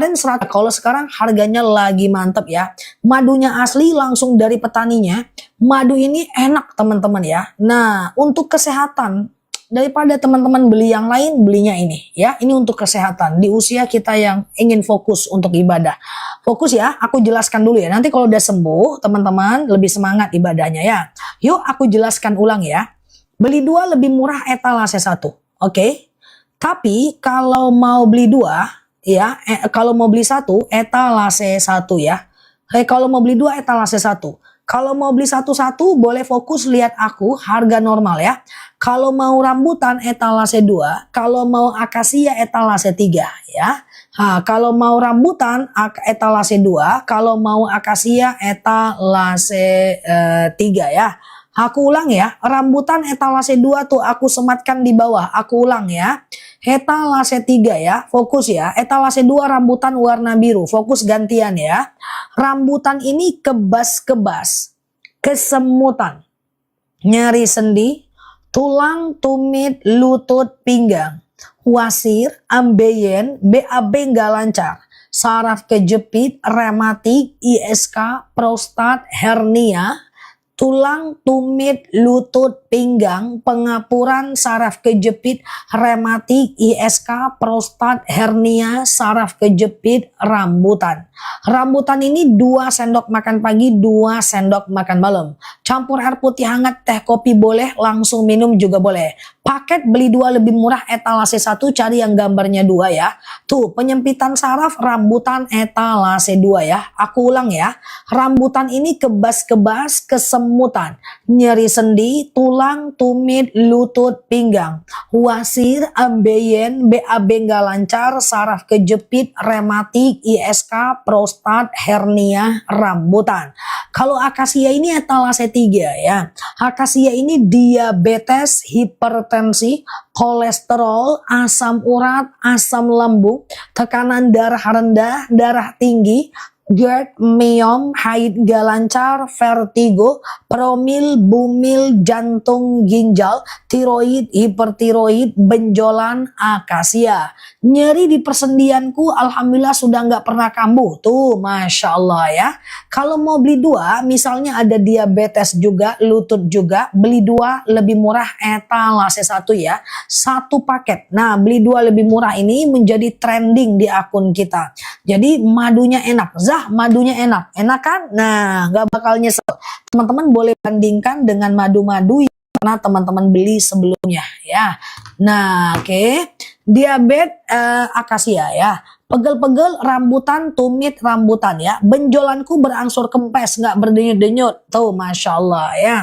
100, kalau sekarang harganya lagi mantep ya. Madunya asli langsung dari petaninya. Madu ini enak teman-teman ya. Nah untuk kesehatan, daripada teman-teman beli yang lain, belinya ini ya. Ini untuk kesehatan di usia kita yang ingin fokus untuk ibadah. Fokus ya, aku jelaskan dulu ya. Nanti kalau udah sembuh teman-teman lebih semangat ibadahnya ya. Yuk aku jelaskan ulang ya. Beli 2 lebih murah etalase 1. Oke. Tapi kalau mau beli 2 ya, kalau mau beli 1 etalase 1 ya. Kalau mau beli 2 etalase 1. Kalau mau beli satu-satu boleh fokus lihat aku harga normal ya. Kalau mau rambutan etalase 2, kalau mau akasia etalase 3 ya. Kalau mau rambutan etalase 2, kalau mau akasia etalase 3 ya. Aku ulang ya, rambutan etalase 2 tuh aku sematkan di bawah. Aku ulang ya. Etalase 3 ya, fokus ya. Etalase 2 rambutan warna biru, fokus gantian ya. Rambutan ini kebas-kebas, kesemutan, nyeri sendi, tulang, tumit, lutut, pinggang, wasir, ambeien, BAB nggak lancar, saraf kejepit, rematik, ISK, prostat, hernia, tulang, tumit, lutut, pinggang, pengapuran, saraf kejepit, rematik, ISK, prostat, hernia, saraf kejepit, rambutan. Rambutan ini 2 sendok makan pagi, 2 sendok makan malam. Campur air putih hangat, teh kopi boleh, langsung minum juga boleh. Paket beli 2 lebih murah etalase 1, cari yang gambarnya 2 ya. Tuh penyempitan saraf rambutan etalase 2 ya. Aku ulang ya. Rambutan ini kebas-kebas, kesemutan, nyeri sendi, tulang, tumit, lutut, pinggang, wasir, ambeien, BAB nggak lancar, saraf kejepit, rematik, ISK, prostat, hernia, rambutan. Kalau akasia ini etalase 3 ya. Akasia ini diabetes, hipertensi, kolesterol, asam urat, asam lambung, tekanan darah rendah, darah tinggi, GERD, myom, haid gak lancar, vertigo, promil, bumil, jantung, ginjal, tiroid, hipertiroid, benjolan, akasia. Nyeri di persendianku alhamdulillah sudah nggak pernah kambuh. Tuh Masya Allah ya. Kalau mau beli 2, misalnya ada diabetes juga, lutut juga, beli 2 lebih murah etalase 1 ya. 1 paket. Nah beli 2 lebih murah ini menjadi trending di akun kita. Jadi madunya enak. Madunya enak kan? Nah gak bakal nyesel. Teman-teman boleh bandingkan dengan madu-madu yang pernah teman-teman beli sebelumnya ya. Nah oke. Diabetes akasia ya. Pegel-pegel rambutan, tumit rambutan ya. Benjolanku berangsur kempes, nggak berdenyut-denyut. Tuh Masya Allah ya.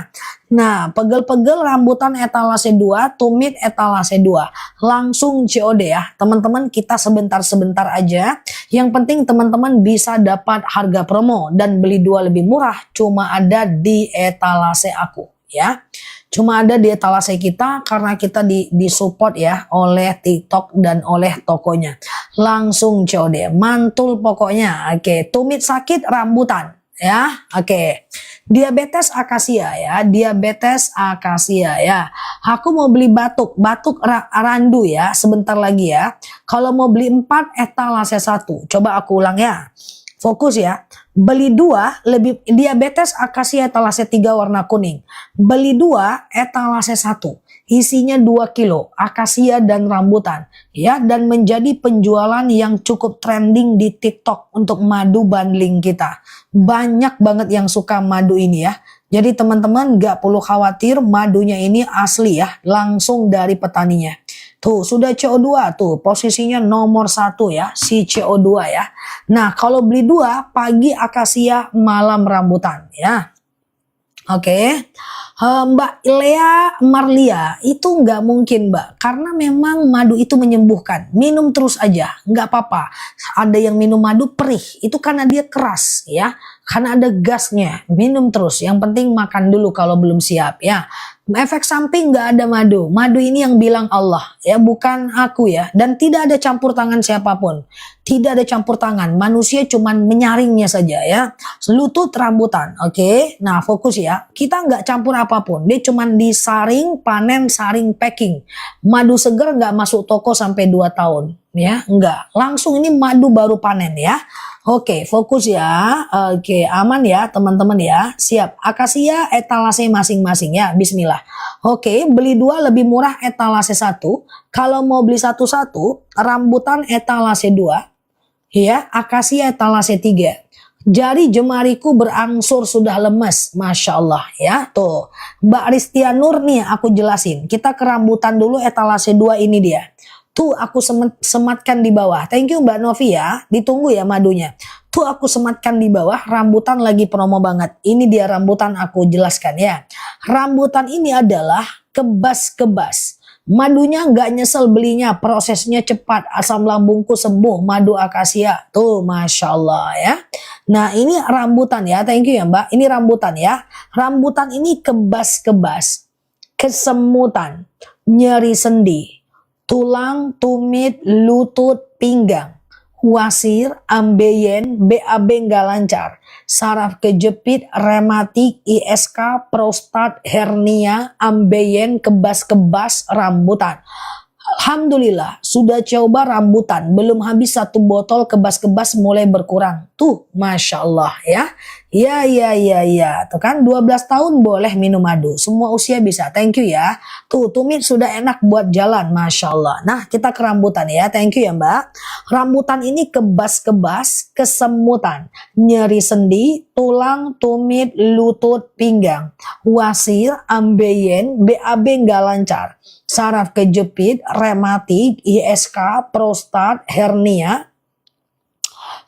Nah pegel-pegel rambutan etalase 2, tumit etalase 2. Langsung COD ya. Teman-teman kita sebentar-sebentar aja. Yang penting teman-teman bisa dapat harga promo. Dan beli 2 lebih murah cuma ada di etalase aku ya. Cuma ada di etalase kita karena kita disupport ya oleh TikTok dan oleh tokonya. Langsung COD, mantul pokoknya. Oke, tumit sakit rambutan ya. Oke. Diabetes akasia ya, diabetes akasia ya. Aku mau beli batuk randu ya, sebentar lagi ya. Kalau mau beli 4 etalase 1. Coba aku ulang ya. Fokus ya. Beli 2 lebih diabetes akasia etalase 3 warna kuning. Beli 2 etalase 1. Isinya 2 kilo akasia dan rambutan ya, dan menjadi penjualan yang cukup trending di TikTok untuk madu bundling kita. Banyak banget yang suka madu ini ya. Jadi teman-teman gak perlu khawatir, madunya ini asli ya, langsung dari petaninya. Tuh sudah CO2 tuh posisinya nomor 1 ya, si CO2 ya. Nah kalau beli 2, pagi akasia, malam rambutan ya. Oke. Mbak Lea Marlia itu nggak mungkin Mbak, karena memang madu itu menyembuhkan. Minum terus aja, nggak apa-apa. Ada yang minum madu perih, itu karena dia keras ya, karena ada gasnya. Minum terus, yang penting makan dulu kalau belum siap ya. Efek samping nggak ada madu. Madu ini yang bilang Allah ya, bukan aku ya. Dan tidak ada campur tangan siapapun. Tidak ada campur tangan. Manusia cuman menyaringnya saja ya. Lutut rambutan. Oke. Nah fokus ya. Kita nggak campur apapun. Dia cuman disaring, panen, saring, packing. Madu seger nggak masuk toko sampai 2 tahun. Ya enggak. Langsung ini madu baru panen ya. Oke, fokus ya. Oke, aman ya teman-teman ya. Siap. Akasia etalase masing-masing ya. Bismillah. Oke, beli 2 lebih murah etalase 1. Kalau mau beli satu-satu, rambutan etalase 2. Ya, akasia etalase 3. Jari jemariku berangsur sudah lemes. Masya Allah ya. Tuh, Mbak Ristia Nur nih aku jelasin. Kita ke rambutan dulu etalase 2 ini dia. Tuh aku sematkan di bawah. Thank you Mbak Novi ya. Ditunggu ya madunya. Tuh aku sematkan di bawah. Rambutan lagi promo banget. Ini dia rambutan aku jelaskan ya. Rambutan ini adalah kebas-kebas. Madunya nggak nyesel belinya. Prosesnya cepat. Asam lambungku sembuh. Madu akasia. Tuh Masya Allah ya. Nah ini rambutan ya. Thank you ya Mbak. Ini rambutan ya. Rambutan ini kebas-kebas. Kesemutan. Nyeri sendi. Tulang, tumit, lutut, pinggang, wasir, ambeien, BAB nggak lancar, saraf kejepit, rematik, ISK, prostat, hernia, ambeien, kebas-kebas, rambutan. Alhamdulillah sudah coba rambutan, belum habis 1 botol kebas-kebas mulai berkurang. Tuh Masya Allah ya. Ya. Tuh kan 12 tahun boleh minum madu. Semua usia bisa. Thank you ya. Tuh tumit sudah enak buat jalan. Masya Allah. Nah kita ke rambutan ya. Thank you ya Mbak. Rambutan ini kebas-kebas, kesemutan, nyeri sendi, tulang, tumit, lutut, pinggang, wasir, ambeien, BAB nggak lancar, saraf kejepit, rematik, ISK, prostat, hernia,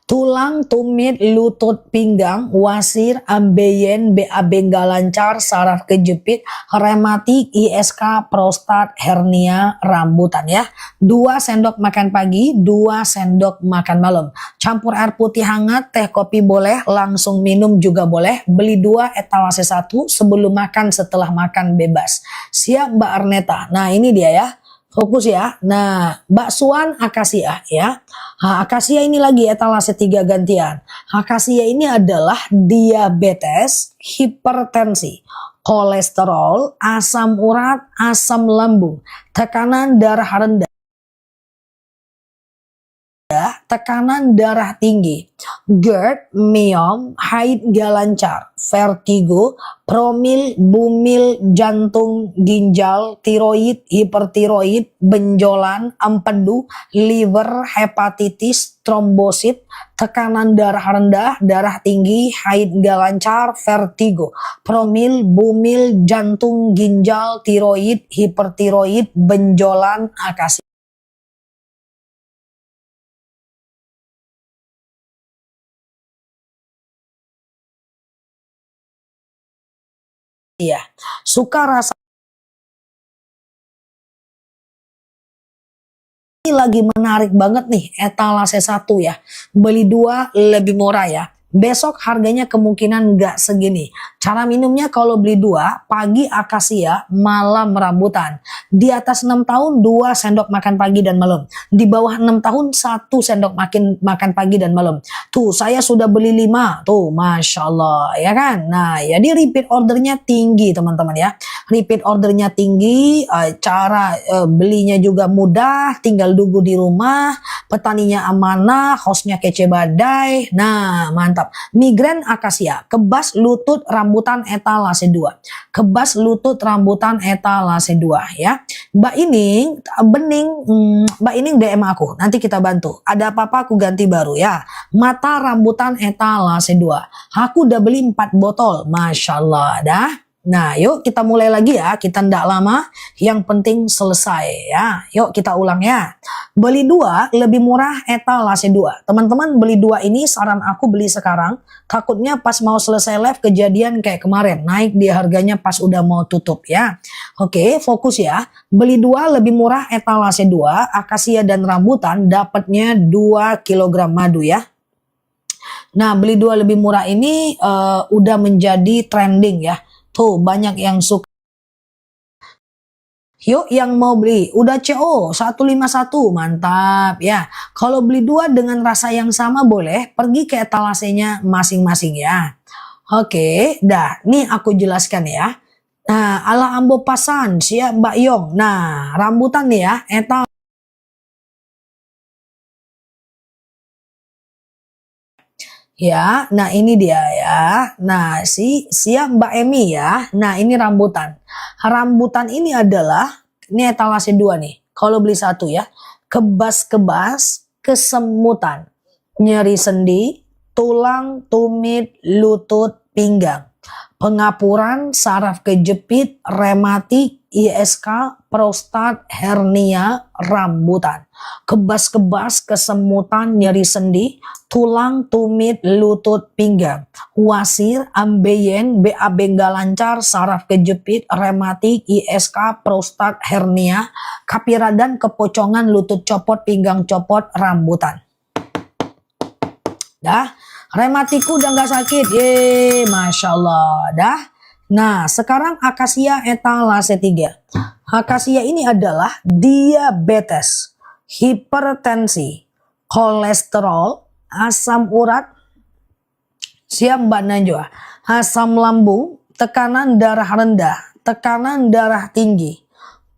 tulang, tumit, lutut, pinggang, wasir, ambeien, BAB nggak lancar, saraf kejepit, rematik, ISK, prostat, hernia, rambutan ya. 2 sendok makan pagi, 2 sendok makan malam. Campur air putih hangat, teh kopi boleh, langsung minum juga boleh. Beli 2 etalase 1, sebelum makan, setelah makan bebas. Siap Mbak Arneta. Nah ini dia ya. Fokus ya. Nah, baksoan akasia ya. Akasia ini lagi etalase 3 gantian. Akasia ini adalah diabetes, hipertensi, kolesterol, asam urat, asam lambung, tekanan darah rendah, tekanan darah tinggi, GERD, myom, haid gak lancar, vertigo, promil, bumil, jantung, ginjal, tiroid, hipertiroid, benjolan, empedu, liver, hepatitis, trombosit, tekanan darah rendah, darah tinggi, haid gak lancar, vertigo, promil, bumil, jantung, ginjal, tiroid, hipertiroid, benjolan, akasia. Suka rasa ini lagi menarik banget nih, etalase 1 ya. Beli 2 lebih murah ya. Besok harganya kemungkinan nggak segini. Cara minumnya kalau beli 2, pagi akasia, malam rambutan. Di atas 6 tahun 2 sendok makan pagi dan malam. Di bawah 6 tahun 1 sendok makan pagi dan malam. Tuh saya sudah beli 5. Tuh Masya Allah ya kan. Nah jadi repeat ordernya tinggi teman-teman ya. Repeat ordernya tinggi. Cara belinya juga mudah. Tinggal nunggu di rumah. Petaninya amanah. Hostnya kece badai. Nah mantap. mantap. Migren akasia, kebas lutut rambutan etalase 2. Kebas lutut rambutan etalase 2 ya. Mbak Ining, Mbak Ining DM aku, nanti kita bantu. Ada apa-apa aku ganti baru ya. Mata rambutan etalase 2. Aku udah beli 4 botol, Masya Allah dah. Nah, yuk kita mulai lagi ya. Kita ndak lama, yang penting selesai ya. Yuk kita ulang ya. Beli 2 lebih murah etalase 2. Teman-teman beli 2 ini saran aku beli sekarang. Takutnya pas mau selesai live kejadian kayak kemarin. Naik di harganya pas udah mau tutup ya. Oke, fokus ya. Beli 2 lebih murah etalase 2. Akasia dan rambutan dapatnya 2 kilogram madu ya. Nah, beli 2 lebih murah ini udah menjadi trending ya. Tuh banyak yang suka. Yuk yang mau beli udah CO 151 mantap ya. Kalau beli 2 dengan rasa yang sama boleh pergi ke etalasenya masing-masing ya. Oke, dah nih aku jelaskan ya. Nah, ala ambo pasan siap Mbak Yong. Nah, rambutan nih ya, ya, nah ini dia ya. Nah, siap Mbak Emi ya. Nah, ini rambutan. Rambutan ini adalah, ini etalase 2 nih. Kalau beli 1 ya. Kebas-kebas, kesemutan. Nyeri sendi, tulang, tumit, lutut, pinggang. Pengapuran, saraf kejepit, rematik, ISK, prostat, hernia, rambutan. Kebas-kebas, kesemutan, nyeri sendi, tulang, tumit, lutut, pinggang. Wasir, ambeien, BAB nggak lancar, saraf kejepit, rematik, ISK, prostat, hernia, kapiradan, kepocongan, lutut copot, pinggang copot, rambutan. Dah, rematiku udah nggak sakit. Ye, Masya Allah. Dah. Nah, sekarang akasia etalase 3. Akasia ini adalah diabetes, hipertensi, kolesterol, asam urat, siap Mbak Najwa, asam lambung, tekanan darah rendah, tekanan darah tinggi,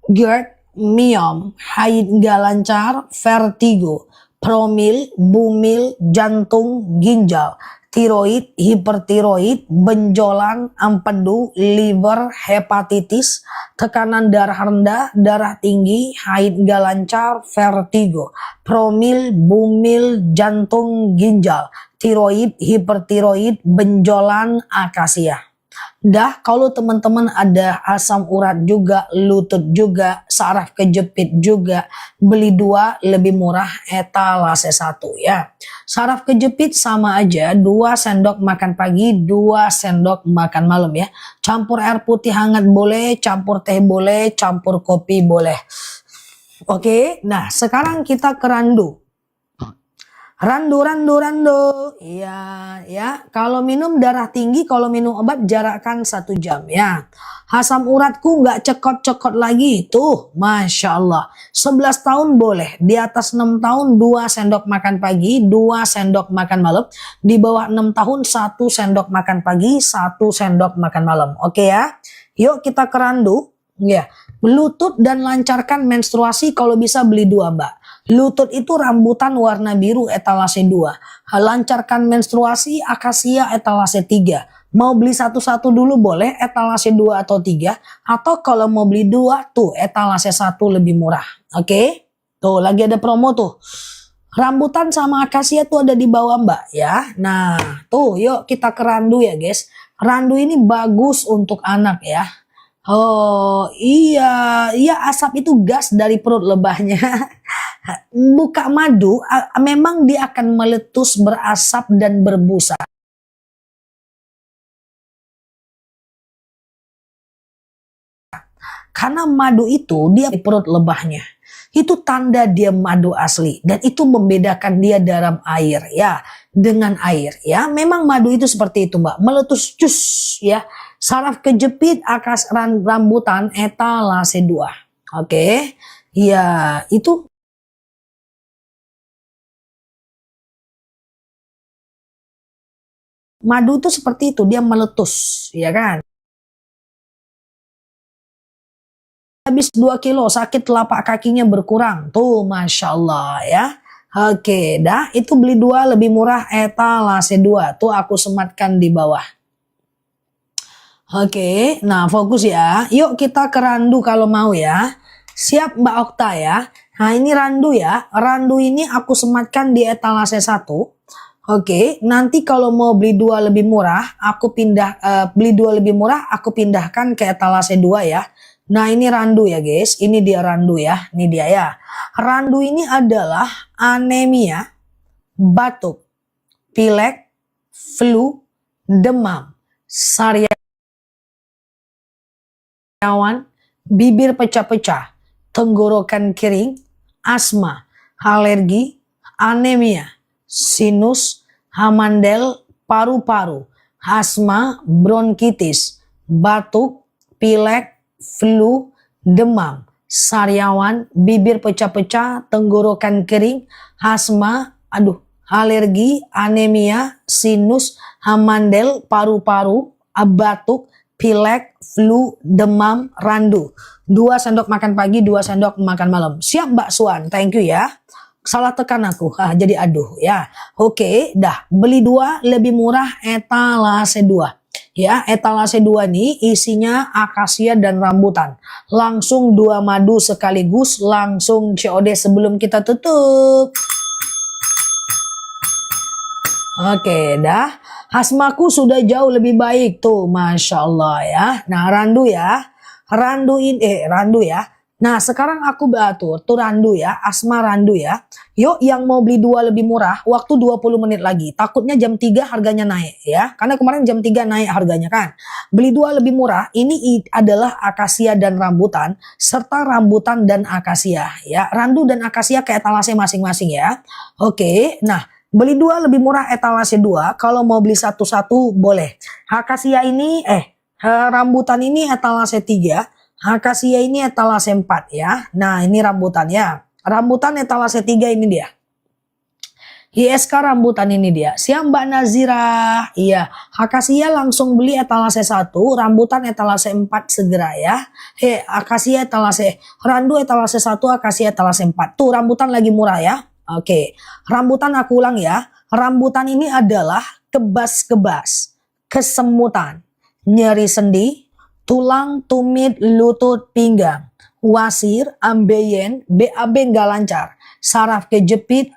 GERD, miom, haid nggak lancar, vertigo, promil, bumil, jantung, ginjal, tiroid, hipertiroid, benjolan, empedu, liver, hepatitis, tekanan darah rendah, darah tinggi, haid nggak lancar, vertigo, promil, bumil, jantung, ginjal, tiroid, hipertiroid, benjolan, akasia. Dah, kalau teman-teman ada asam urat juga, lutut juga, saraf kejepit juga, beli 2 lebih murah etalase 1 ya. Saraf kejepit sama aja, 2 sendok makan pagi, 2 sendok makan malam ya. Campur air putih hangat boleh, campur teh boleh, campur kopi boleh. Oke, nah sekarang kita ke randu. Randu. Iya, ya. Kalau minum darah tinggi, kalau minum obat jarakkan 1 jam ya. Asam uratku nggak cekot-cekot lagi. Tuh, Masya Allah. 11 tahun boleh. Di atas 6 tahun 2 sendok makan pagi, 2 sendok makan malam. Di bawah 6 tahun 1 sendok makan pagi, 1 sendok makan malam. Oke ya. Yuk kita ke randu. Ya. Lutut dan lancarkan menstruasi kalau bisa beli 2 Mbak. Lutut itu rambutan warna biru etalase 2. Lancarkan menstruasi akasia etalase 3. Mau beli satu-satu dulu boleh etalase 2 atau 3. Atau kalau mau beli 2 tuh etalase 1 lebih murah. Oke? Tuh lagi ada promo tuh. Rambutan sama akasia tuh ada di bawah Mbak ya. Nah tuh yuk kita ke randu ya guys. Randu ini bagus untuk anak ya. Oh iya, iya asap itu gas dari perut lebahnya. Buka madu, memang dia akan meletus berasap dan berbusa. Karena madu itu dia di perut lebahnya. Itu tanda dia madu asli dan itu membedakan dia dalam air ya, dengan air ya. Memang madu itu seperti itu Mbak, meletus cus ya. Saraf kejepit akas rambutan etalase 2. Oke. Ya, itu madu itu seperti itu, dia meletus, ya kan? Habis 2 kilo sakit telapak kakinya berkurang. Tuh, Masya Allah ya. Oke, dah itu beli dua lebih murah etalase 2. Tuh aku sematkan di bawah. Oke, nah fokus ya. Yuk kita ke randu kalau mau ya. Siap Mbak Okta ya. Nah ini randu ya. Randu ini aku sematkan di etalase 1. Oke, nanti kalau mau beli dua lebih murah, aku beli dua lebih murah, aku pindahkan ke etalase 2 ya. Nah ini randu ya guys. Ini dia randu ya. Ini dia ya. Randu ini adalah anemia, batuk, pilek, flu, demam, sariawan, bibir pecah-pecah, tenggorokan kering, asma, alergi, anemia, sinus, hamandel, paru-paru, asma, bronkitis, batuk, pilek, flu, demam, sariawan, bibir pecah-pecah, tenggorokan kering, asma, alergi, anemia, sinus, hamandel, paru-paru, batuk, pilek, flu, demam, randu. 2 sendok makan pagi, 2 sendok makan malam. Siap Mbak Suan, thank you ya. Salah tekan aku, jadi aduh ya. Oke, dah beli 2 lebih murah etalase 2. Ya, etalase 2 nih isinya akasia dan rambutan. Langsung 2 madu sekaligus, langsung COD sebelum kita tutup. Oke, dah. Asmaku sudah jauh lebih baik tuh, Masya Allah ya. Nah, randu ya. Randu ya. Nah, sekarang aku batur, tuh randu ya, asma randu ya. Yuk yang mau beli 2 lebih murah, waktu 20 menit lagi. Takutnya jam 3 harganya naik ya. Karena kemarin jam 3 naik harganya kan. Beli 2 lebih murah, ini adalah akasia dan rambutan, serta rambutan dan akasia ya. Randu dan akasia ke etalase masing-masing ya. Oke, nah. Beli 2 lebih murah etalase 2. Kalau mau beli satu-satu boleh. Akasia ini rambutan ini etalase 3. Akasia ini etalase 4 ya. Nah, ini rambutannya. Rambutan etalase 3 ini dia. ISK rambutan ini dia. Siap Mbak Nazira. Iya, akasia langsung beli etalase 1, rambutan etalase 4 segera ya. Akasia etalase, randu etalase 1, akasia etalase 4. Tuh rambutan lagi murah ya. Oke, rambutan aku ulang ya. Rambutan ini adalah kebas-kebas, kesemutan, nyeri sendi, tulang, tumit, lutut, pinggang, wasir, ambeien, BAB nggak lancar, saraf kejepit,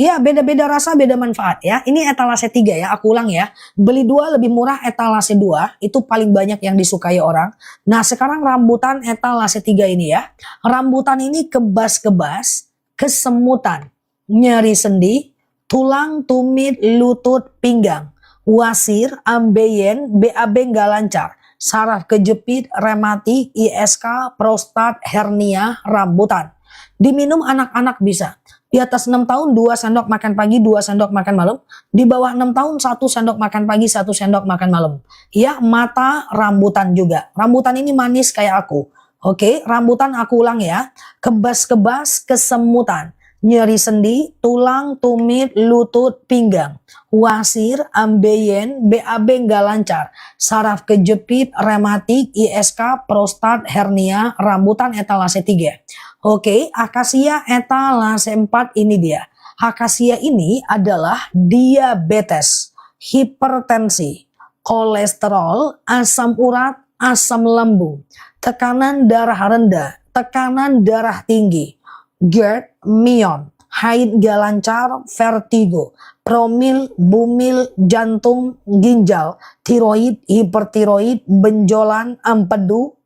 ya beda-beda rasa, beda manfaat ya. Ini etalase 3 ya, aku ulang ya. Beli 2 lebih murah etalase 2, itu paling banyak yang disukai orang. Nah sekarang rambutan etalase 3 ini ya. Rambutan ini kebas-kebas, kesemutan, nyeri sendi, tulang, tumit, lutut, pinggang, wasir, ambeien, BAB nggak lancar, saraf kejepit, rematik, ISK, prostat, hernia, rambutan. Diminum anak-anak bisa. Di atas 6 tahun 2 sendok makan pagi, 2 sendok makan malam. Di bawah 6 tahun 1 sendok makan pagi, 1 sendok makan malam. Ya, mata rambutan juga. Rambutan ini manis kayak aku. Oke, rambutan aku ulang ya. Kebas-kebas, kesemutan, nyeri sendi, tulang, tumit, lutut, pinggang, wasir, ambeien, BAB nggak lancar, saraf kejepit, rematik, ISK, prostat, hernia, rambutan etalase 3. Oke, akasia etalase 4 ini dia. Akasia ini adalah diabetes, hipertensi, kolesterol, asam urat, asam lambung, tekanan darah rendah, tekanan darah tinggi, GERD, mion, haid gak lancar, vertigo, promil, bumil, jantung, ginjal, tiroid, hipertiroid, benjolan, empedu,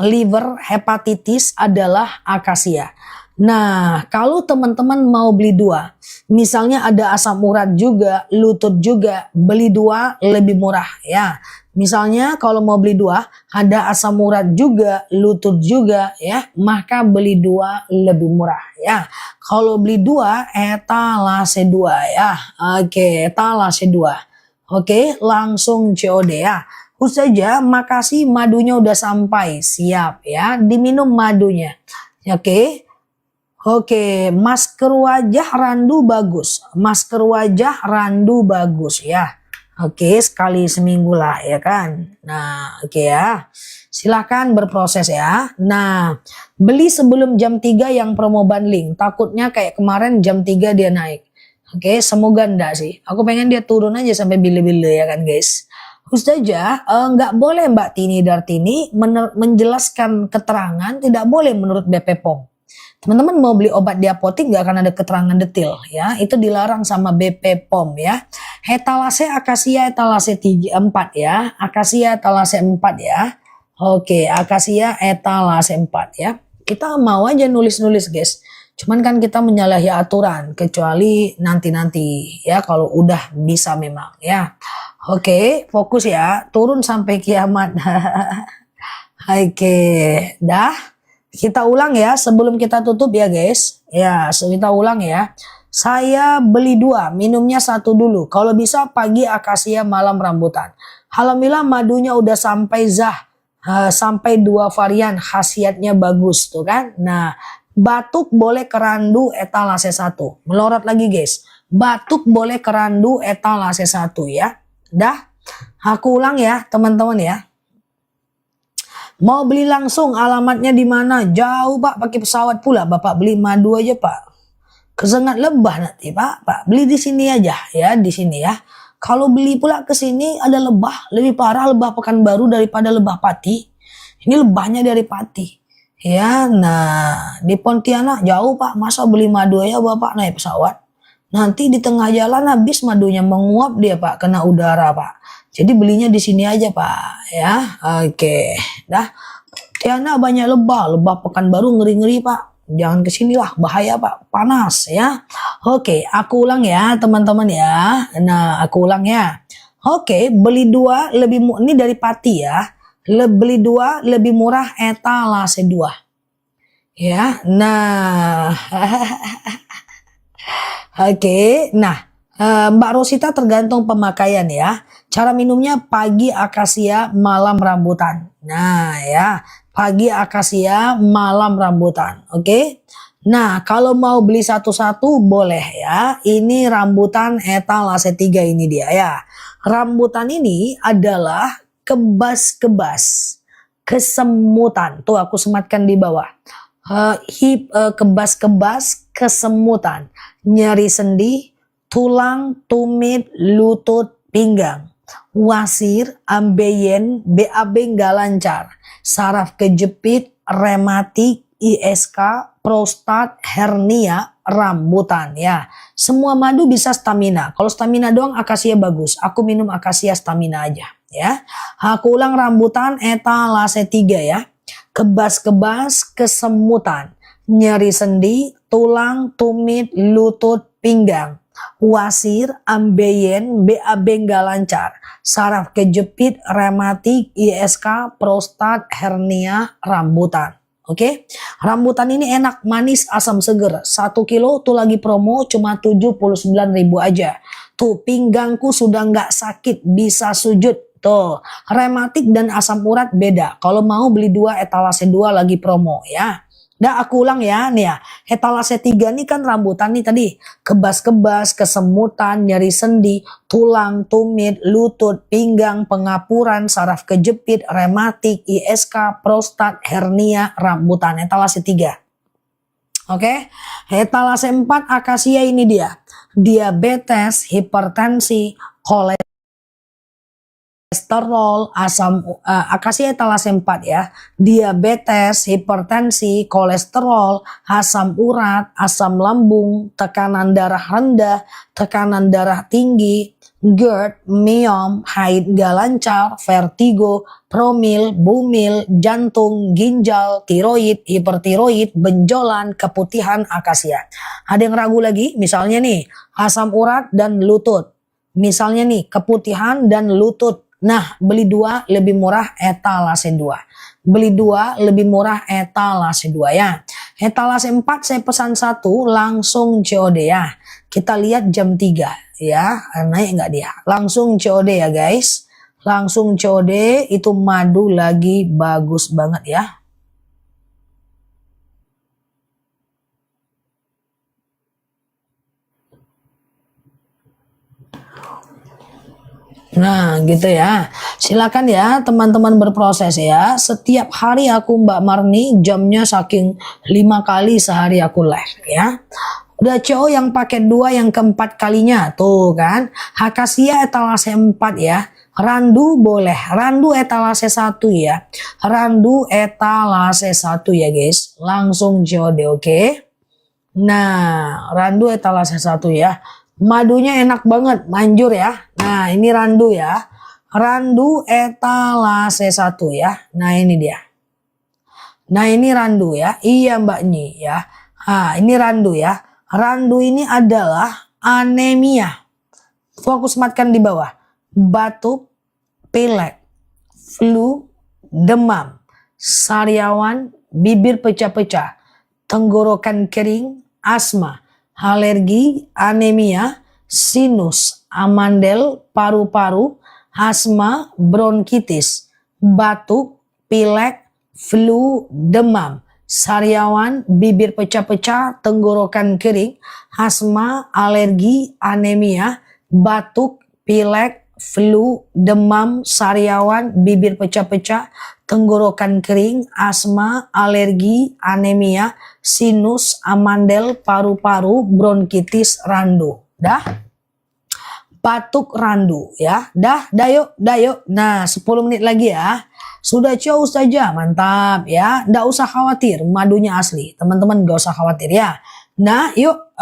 liver, hepatitis adalah akasia. Nah, kalau teman-teman mau beli 2, misalnya ada asam urat juga, lutut juga, beli 2 lebih murah ya. Misalnya kalau mau beli 2, ada asam urat juga, lutut juga ya, maka beli 2 lebih murah ya. Kalau beli 2 etalase 2 ya. Oke, etalase 2. Oke, langsung COD ya. Saja, makasih madunya udah sampai, siap ya, diminum madunya. Oke. Oke, masker wajah randu bagus. Masker wajah randu bagus ya. Oke, sekali seminggu lah ya kan. Nah, oke ya. Silakan berproses ya. Nah, beli sebelum jam 3 yang promo bundling. Takutnya kayak kemarin jam 3 dia naik. Oke, semoga enggak sih. Aku pengen dia turun aja sampai bile-bile ya kan guys. Ustazah, nggak boleh Mbak Tini Dartini menjelaskan keterangan tidak boleh menurut BP POM. Teman-teman mau beli obat di apotik nggak akan ada keterangan detail ya. Itu dilarang sama BP POM ya. Etalase akasia etalase 4 ya. Akasia etalase 4 ya. Oke, akasia etalase 4 ya. Kita mau aja nulis-nulis guys. Cuman kan kita menyalahi aturan kecuali nanti-nanti ya kalau udah bisa memang ya. Oke, fokus ya. Turun sampai kiamat. Oke, dah. Kita ulang ya sebelum kita tutup ya guys. Ya, kita ulang ya. Saya beli 2, minumnya 1 dulu. Kalau bisa pagi akasia, malam rambutan. Alhamdulillah madunya udah sampai sampai 2 varian, khasiatnya bagus tuh kan. Nah, batuk boleh kerandu etalase 1. Melorot lagi guys. Batuk boleh kerandu etalase 1 ya. Dah. Aku ulang ya teman-teman ya. Mau beli langsung alamatnya di mana? Jauh Pak, pakai pesawat pula. Bapak beli madu aja Pak. Kesengat lebah nanti Pak. Beli di sini aja ya, di sini ya. Kalau beli pula ke sini ada lebah, lebih parah lebah Pekanbaru daripada lebah Pati. Ini lebahnya dari Pati. Ya, nah di Pontianak jauh Pak. Masa beli madu aja Bapak naik pesawat? Nanti di tengah jalan habis madunya menguap dia Pak, kena udara Pak. Jadi belinya di sini aja Pak ya. Oke, dah. Tiana banyak lebah Pekanbaru ngeri-ngeri Pak. Jangan kesini lah, bahaya Pak, panas ya. Oke, aku ulang ya teman-teman ya. Nah, aku ulang ya. Oke, beli 2 lebih ini dari Pati ya. Beli 2 lebih murah etalase 2. Ya, nah. Oke, nah Mbak Rosita tergantung pemakaian ya. Cara minumnya pagi akasia, malam rambutan. Nah ya, pagi akasia, malam rambutan. Oke. Nah kalau mau beli satu-satu boleh ya. Ini rambutan etalase 3 ini dia ya. Rambutan ini adalah kebas-kebas, kesemutan. Tuh aku sematkan di bawah. Kebas-kebas, kesemutan, nyeri sendi, tulang, tumit, lutut, pinggang, wasir, ambeien, BAB nggak lancar, saraf kejepit, rematik, ISK, prostat, hernia, rambutan ya. Semua madu bisa stamina. Kalau stamina doang akasia bagus. Aku minum akasia stamina aja ya. Aku ulang rambutan etalase 3 ya. Kebas-kebas, kesemutan, nyeri sendi, tulang, tumit, lutut, pinggang, wasir, ambeien, BAB nggak lancar, saraf kejepit, rematik, ISK, prostat, hernia, rambutan. Oke, rambutan ini enak, manis, asam seger. 1 kilo tuh lagi promo cuma 79.000 aja. Tuh pinggangku sudah nggak sakit, bisa sujud. Tuh, rematik dan asam urat beda. Kalau mau beli 2 etalase 2 lagi promo ya. Dah aku ulang ya, nih ya. Etalase 3 nih kan rambutan nih tadi. Kebas-kebas, kesemutan, nyeri sendi, tulang, tumit, lutut, pinggang, pengapuran, saraf kejepit, rematik, ISK, prostat, hernia, rambutan. Etalase 3. Oke. Etalase 4 akasia ini dia. Diabetes, hipertensi, kolesterol, akasia etalase 4 ya, diabetes, hipertensi, kolesterol, asam urat, asam lambung, tekanan darah rendah, tekanan darah tinggi, GERD, myom, haid gak lancar, vertigo, promil, bumil, jantung, ginjal, tiroid, hipertiroid, benjolan, keputihan, akasia. Ada yang ragu lagi? Misalnya nih, asam urat dan lutut. Misalnya nih, keputihan dan lutut. Nah, beli 2 lebih murah etalase 2. Beli 2 lebih murah etalase 2 ya. Etalase 4 saya pesan 1 langsung COD ya. Kita lihat jam 3 ya. Naik nggak dia? Langsung COD ya guys. Langsung COD, itu madu lagi bagus banget ya. Nah, gitu ya. Silakan ya teman-teman berproses ya. Setiap hari aku Mbak Marni jamnya saking 5 kali sehari aku live ya. Udah cowok yang pakai 2 yang keempat kalinya tuh kan. Hakasia etalase 4 ya. Randu boleh. Randu etalase 1 ya. Randu etalase 1 ya guys. Langsung COD oke. Nah, randu etalase 1 ya. Madunya enak banget, manjur ya. Nah, ini randu ya. Randu etalase 1 ya. Nah, ini dia. Nah, ini randu ya. Iya, Mbak Nyi ya. Nah, ini randu ya. Randu ini adalah anemia. Fokus matkan di bawah. Batuk, pilek, flu, demam, sariawan, bibir pecah-pecah, tenggorokan kering, asma, alergi, anemia, sinus, amandel, paru-paru, asma, bronkitis, batuk, pilek, flu, demam, sariawan, bibir pecah-pecah, tenggorokan kering, asma, alergi, anemia, batuk, pilek, flu, demam, sariawan, bibir pecah-pecah, tenggorokan kering, asma, alergi, anemia, sinus, amandel, paru-paru, bronkitis, randu. Dah? Batuk randu ya. Dah yuk. Nah, 10 menit lagi ya. Sudah jauh saja, mantap ya. Nggak usah khawatir, madunya asli. Teman-teman nggak usah khawatir ya. Nah, yuk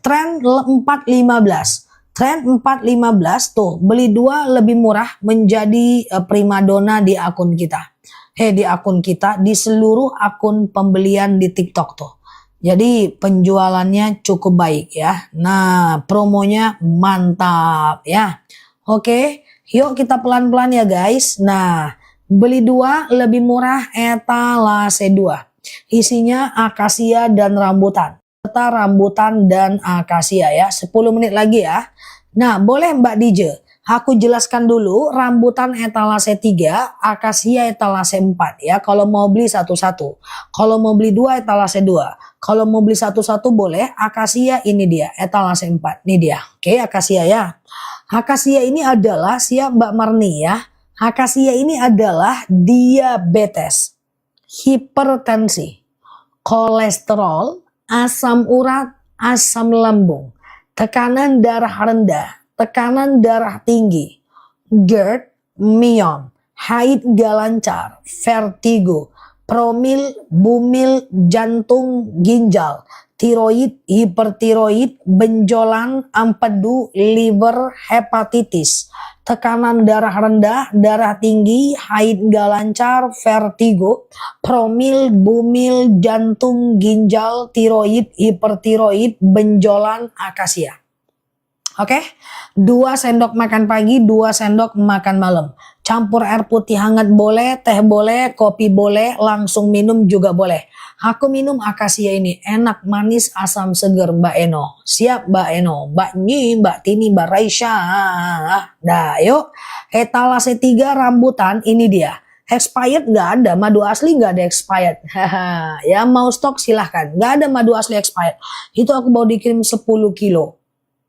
tren 4.15. Tren 4.15 tuh, beli 2 lebih murah menjadi primadona di akun kita. Di akun kita, di seluruh akun pembelian di TikTok tuh. Jadi penjualannya cukup baik ya. Nah, promonya mantap ya. Oke, yuk kita pelan-pelan ya guys. Nah, beli 2 lebih murah etalase 2. Isinya akasia dan rambutan. Serta rambutan dan akasia ya. 10 menit lagi ya. Nah, boleh Mbak DJ. Aku jelaskan dulu rambutan etalase 3, akasia etalase 4 ya. Kalau mau beli satu-satu. Kalau mau beli 2 etalase 2. Kalau mau beli satu-satu boleh. Akasia ini dia etalase 4. Ini dia. Oke, akasia ya. Akasia ini adalah, siap Mbak Marni ya. Akasia ini adalah diabetes, hipertensi, kolesterol, asam urat, asam lambung, tekanan darah rendah, tekanan darah tinggi, GERD, myom, haid gak lancar, vertigo, promil, bumil, jantung, ginjal, tiroid, hipertiroid, benjolan, empedu, liver, hepatitis, tekanan darah rendah, darah tinggi, haid gak lancar, vertigo, promil, bumil, jantung, ginjal, tiroid, hipertiroid, benjolan, akasia. Oke, 2 sendok makan pagi, 2 sendok makan malam. Campur air putih hangat boleh, teh boleh, kopi boleh, langsung minum juga boleh. Aku minum akasia ini, enak, manis, asam seger Mbak Eno. Siap Mbak Eno, Mbak Nyi, Mbak Tini, Mbak Raisya. Dah yuk, etalase 3 rambutan ini dia. Expired nggak ada, madu asli nggak ada expired. Ya mau stok silahkan, nggak ada madu asli expired. Itu aku mau dikirim 10 kilo.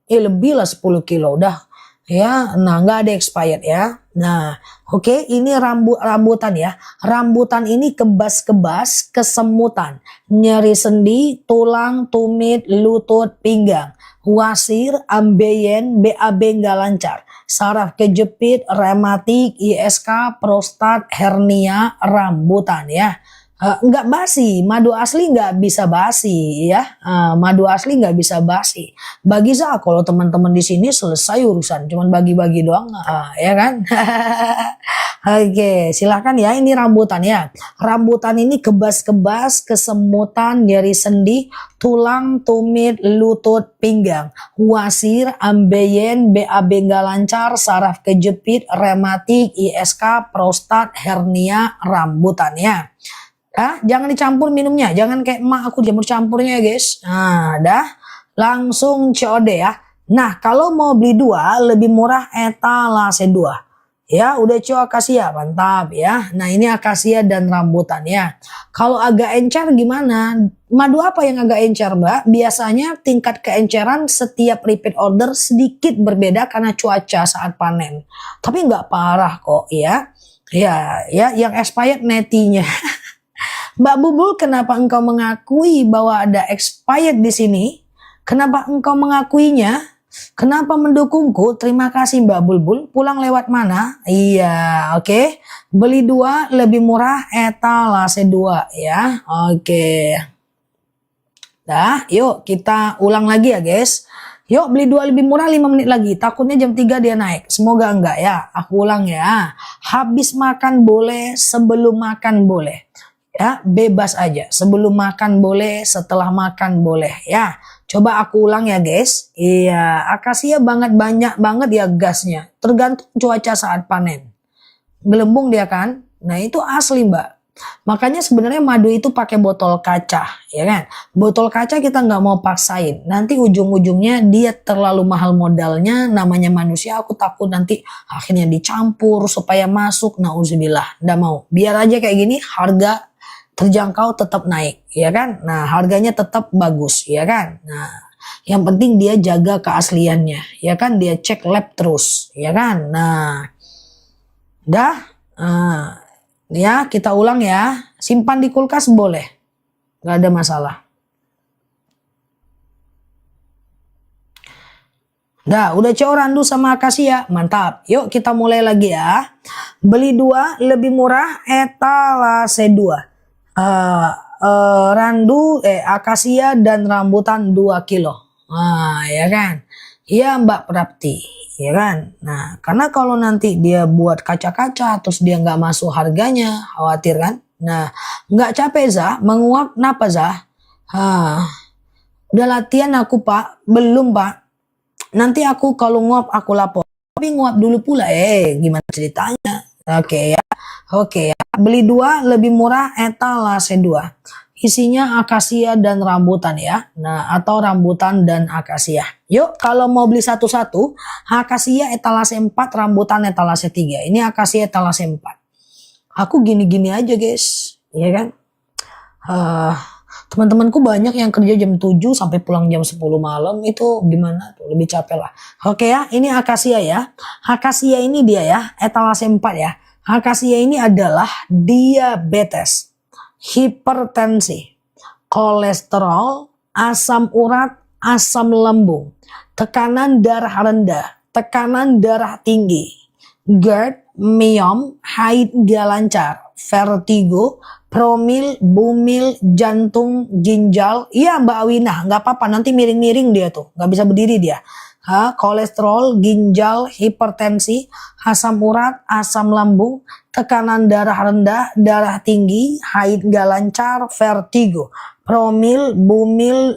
Lebih lah 10 kilo udah ya. Nah, nggak ada expired ya. Nah, oke, ini rambutan ya. Rambutan ini kebas-kebas, kesemutan, nyeri sendi, tulang, tumit, lutut, pinggang, wasir, ambeien, BAB nggak lancar, saraf kejepit, rematik, ISK, prostat, hernia, rambutan ya. Nggak basi, madu asli nggak bisa basi ya. Madu asli nggak bisa basi. Bagi saya kalau teman-teman di sini selesai urusan, cuman bagi-bagi doang, ya kan? Oke, silahkan ya. Ini rambutan ya. Rambutan ini kebas-kebas, kesemutan, nyeri sendi, tulang, tumit, lutut, pinggang, wasir, ambeien, BAB nggak lancar, saraf kejepit, rematik, ISK, prostat, hernia, rambutan ya. Jangan dicampur minumnya, jangan kayak emak aku jamur campurnya ya guys. Nah, dah langsung COD ya. Nah, kalau mau beli 2 lebih murah etalase 2. Ya, udah coba akasia, mantap ya. Nah, ini akasia dan rambutan ya. Kalau agak encer gimana? Madu apa yang agak encer, Mbak? Biasanya tingkat keenceran setiap repeat order sedikit berbeda karena cuaca saat panen. Tapi nggak parah kok ya. Ya, yang expired netinya. Mbak Bubul, kenapa engkau mengakui bahwa ada expired di sini? Kenapa engkau mengakuinya? Kenapa mendukungku? Terima kasih Mbak Bulbul. Pulang lewat mana? Iya, oke. Beli 2 lebih murah, etalase 2 ya. Oke. Dah, yuk kita ulang lagi ya guys. Yuk beli 2 lebih murah 5 menit lagi. Takutnya jam 3 dia naik. Semoga enggak ya. Aku ulang ya. Habis makan boleh, sebelum makan boleh. Ya, bebas aja. Sebelum makan boleh, setelah makan boleh ya. Coba aku ulang ya guys. Iya, akasia banyak banget ya gasnya. Tergantung cuaca saat panen. Gelembung dia kan. Nah, itu asli, Mbak. Makanya sebenarnya madu itu pakai botol kaca, ya kan? Botol kaca kita nggak mau paksain. Nanti ujung-ujungnya dia terlalu mahal modalnya, namanya manusia, aku takut nanti akhirnya dicampur supaya masuk, nauzubillah. Nggak mau. Biar aja kayak gini, harga terjangkau tetap naik, ya kan? Nah, harganya tetap bagus, ya kan? Nah, yang penting dia jaga keasliannya, ya kan? Dia cek lab terus, ya kan? Nah, dah, ya kita ulang ya. Simpan di kulkas boleh, nggak ada masalah. Dah, udah CO randu sama akasia, mantap. Yuk kita mulai lagi ya. Beli 2 lebih murah, etalase 2. Randu, akasia dan rambutan 2 kilo. Nah, ya kan? Iya Mbak Prapti, ya kan? Nah, karena kalau nanti dia buat kaca-kaca, terus dia nggak masuk harganya, khawatir kan? Nah, nggak capek Zah, menguap, kenapa Zah? Udah latihan aku Pak, belum Pak. Nanti aku kalau nguap aku lapor. Tapi nguap dulu pula, gimana ceritanya? Oke ya. Oke ya, beli 2 lebih murah, etalase 2. Isinya akasia dan rambutan ya. Nah, atau rambutan dan akasia. Yuk, kalau mau beli satu-satu, akasia etalase 4, rambutan etalase 3. Ini akasia etalase 4. Aku gini-gini aja guys, ya kan? Teman-temanku banyak yang kerja jam 7 sampai pulang jam 10 malam, itu gimana tuh, lebih capek lah. Oke ya, ini akasia ya. Akasia ini dia ya, etalase 4 ya. Akasia ini adalah diabetes, hipertensi, kolesterol, asam urat, asam lambung, tekanan darah rendah, tekanan darah tinggi, GERD, myom, haid gak lancar, vertigo, promil, bumil, jantung, ginjal. Iya Mbak Awinah, nggak apa-apa, nanti miring-miring dia tuh, nggak bisa berdiri dia. Kolesterol, ginjal, hipertensi, asam urat, asam lambung, tekanan darah rendah, darah tinggi, haid gak lancar, vertigo, promil, bumil,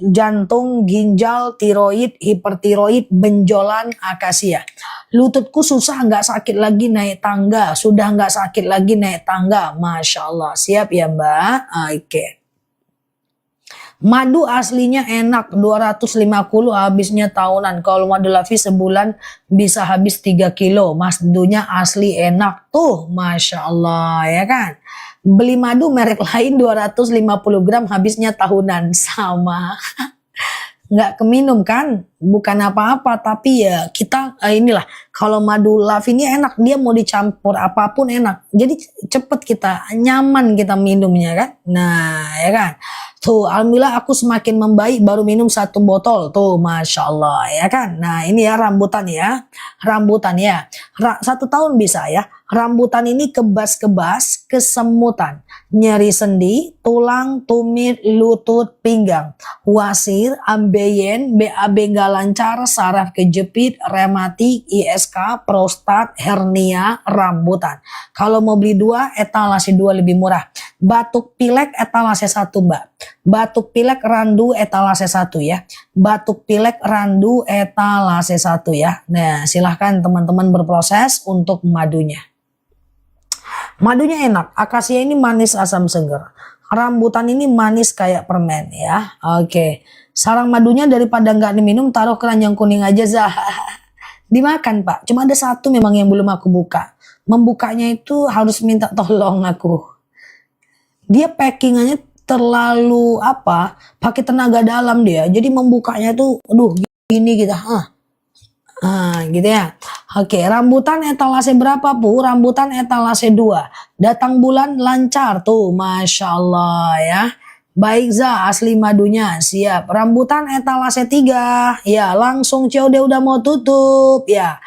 jantung, ginjal, tiroid, hipertiroid, benjolan, akasia. Lututku susah nggak sakit lagi naik tangga, sudah nggak sakit lagi naik tangga, Masya Allah. Siap ya Mbak? Oke. Madu aslinya enak, 250 habisnya tahunan. Kalau madu Lavi sebulan bisa habis 3 kilo. Madunya asli enak tuh, Masya Allah ya kan. Beli madu merek lain 250 gram habisnya tahunan, sama. Nggak keminum kan, bukan apa-apa, tapi ya kita inilah, kalau madu Lavi ini enak, dia mau dicampur apapun enak, jadi cepet kita, nyaman kita minumnya kan. Nah ya kan, tuh alhamdulillah aku semakin membaik baru minum 1 botol tuh, Masya Allah ya kan. Nah ini ya rambutan ya, rambutan ya, 1 tahun bisa ya. Rambutan ini kebas-kebas, kesemutan, nyeri sendi, tulang, tumit, lutut, pinggang, wasir, ambeien, BAB gak lancar, saraf kejepit, rematik, ISK, prostat, hernia, rambutan. Kalau mau beli 2, etalase 2 lebih murah. Batuk pilek etalase 1 Mbak. Batuk pilek randu etalase 1 ya. Batuk pilek randu etalase 1 ya. Nah silahkan teman-teman berproses untuk madunya. Madunya enak, akasia ini manis asam seger. Rambutan ini manis kayak permen ya. Oke. Sarang madunya daripada nggak diminum, taruh keranjang kuning aja Zah. dimakan Pak. Cuma ada satu memang yang belum aku buka. Membukanya itu harus minta tolong aku. Dia packingannya terlalu apa? Pakai tenaga dalam dia. Jadi membukanya itu, aduh gini gitu. Gitu ya. Oke, rambutan etalase berapa Bu? Rambutan etalase 2. Datang bulan lancar tuh, Masya Allah ya. Baik Za, asli madunya siap. Rambutan etalase 3. Ya, langsung COD udah mau tutup ya.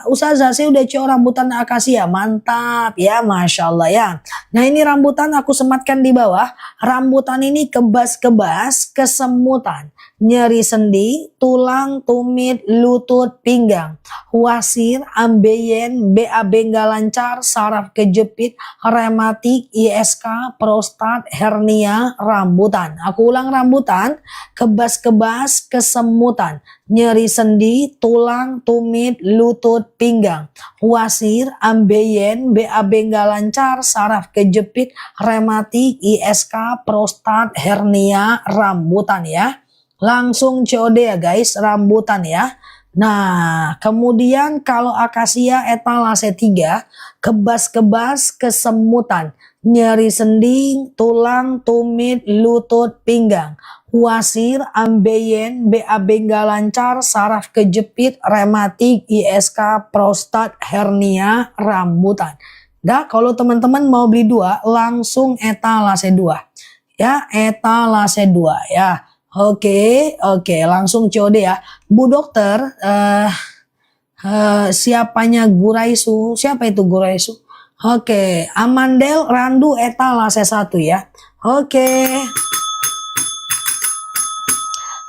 Ustazah saya udah CO rambutan akasia. Mantap ya, Masya Allah ya. Nah ini rambutan aku sematkan di bawah. Rambutan ini kebas-kebas, kesemutan, nyeri sendi, tulang, tumit, lutut, pinggang, wasir, ambeien, BAB nggak lancar, saraf kejepit, rematik, ISK, prostat, hernia, rambutan. Aku ulang, rambutan, kebas-kebas, kesemutan, nyeri sendi, tulang, tumit, lutut, pinggang, wasir, ambeien, BAB nggak lancar, saraf kejepit, rematik, ISK, prostat, hernia, rambutan ya. Langsung COD ya guys, rambutan ya. Nah, kemudian kalau akasia etalase 3, kebas-kebas, kesemutan, nyeri sendi, tulang, tumit, lutut, pinggang, wasir, ambeien, BAB nggak lancar, saraf kejepit, rematik, ISK, prostat, hernia, rambutan. Nah, kalau teman-teman mau beli 2, langsung etalase 2. Ya, etalase 2 ya. Oke, langsung COD ya. Bu dokter, siapanya Guraisu? Siapa itu Guraisu? Oke, Amandel Randu etalase 1 ya. Oke.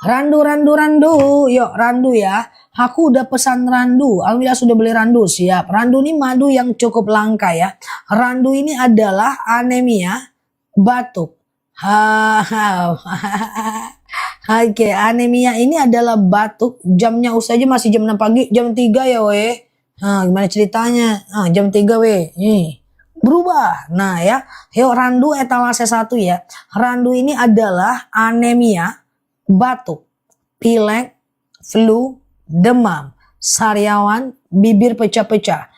Randu. Yuk, Randu ya. Aku udah pesan Randu. Alhamdulillah sudah beli Randu, siap. Randu ini madu yang cukup langka ya. Randu ini adalah anemia, batuk. Oke, anemia ini adalah batuk. Jamnya usahanya masih jam 6 pagi, jam 3 ya weh. Gimana ceritanya? Jam 3 weh. Berubah. Nah ya, yuk Randu etalase 1 ya. Randu ini adalah anemia, batuk, pilek, flu, demam, sariawan, bibir pecah-pecah,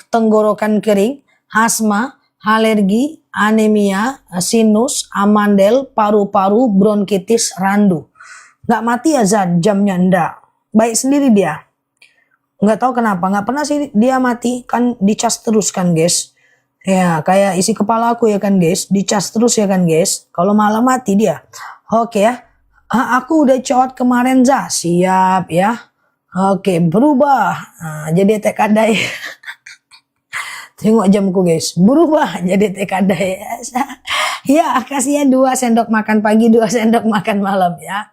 tenggorokan kering, asma, alergi, anemia, sinus, amandel, paru-paru, bronkitis, Randu. Nggak mati ya Zan, jamnya ndak. Baik sendiri dia. Nggak tahu kenapa, nggak pernah sih dia mati. Kan dicas terus kan guys. Ya kayak isi kepala aku ya kan guys. Dicas terus ya kan guys. Kalau malam mati dia. Oke ya. Aku udah cowot kemarin Zah. Siap ya. Oke, berubah. Jadi tekadai. Tengok jamku guys, berubah jadi TKD ya. Akasia 2 sendok makan pagi, 2 sendok makan malam ya.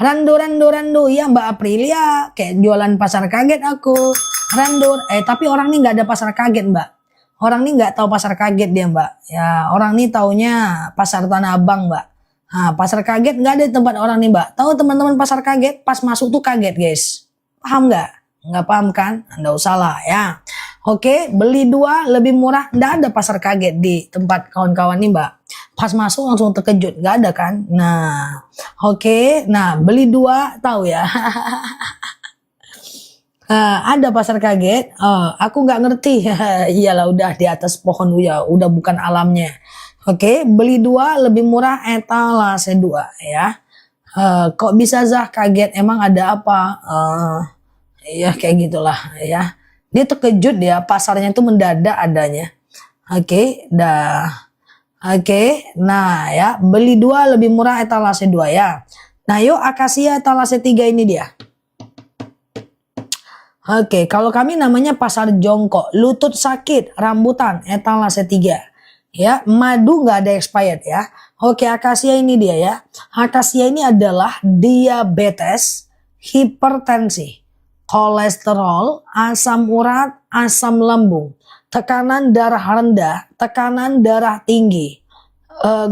Randu ya Mbak Aprilia, kayak jualan pasar kaget aku. Randu, tapi orang ini nggak ada pasar kaget Mbak. Orang ini nggak tahu pasar kaget dia Mbak. Ya orang ini taunya pasar Tanah Abang Mbak. Pasar kaget nggak ada tempat orang nih Mbak. Tahu teman-teman pasar kaget pas masuk tuh kaget guys. Paham nggak? Nggak paham kan? Nggak usah lah ya. Oke, beli 2 lebih murah. Nggak ada pasar kaget di tempat kawan-kawan nih Mbak. Pas masuk langsung terkejut. Nggak ada kan? Nah, oke. Nah, beli 2 tahu ya. Ada pasar kaget. Aku nggak ngerti. Iyalah udah di atas pohon ya. Udah bukan alamnya. Oke, beli 2 lebih murah etalase 2 ya. Kok bisa Zah kaget? Emang ada apa? Ya kayak gitulah ya. Dia terkejut ya, pasarnya itu mendadak adanya. Oke, nah ya, beli 2 lebih murah etalase 2 ya. Nah yuk akasia etalase 3 ini dia. Oke, kalau kami namanya pasar jongkok, lutut sakit, rambutan etalase 3. Ya, madu nggak ada expired ya. Oke, akasia ini dia ya. Akasia ini adalah diabetes, hipertensi, kolesterol, asam urat, asam lambung, tekanan darah rendah, tekanan darah tinggi,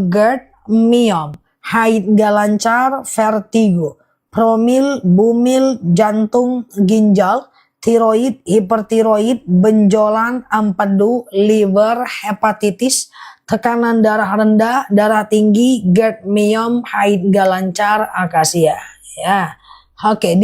GERD, miom, haid gak lancar, vertigo, promil, bumil, jantung, ginjal, tiroid, hipertiroid, benjolan, empedu, liver, hepatitis, tekanan darah rendah, darah tinggi, GERD, miom, haid gak lancar, akasia ya. Oke,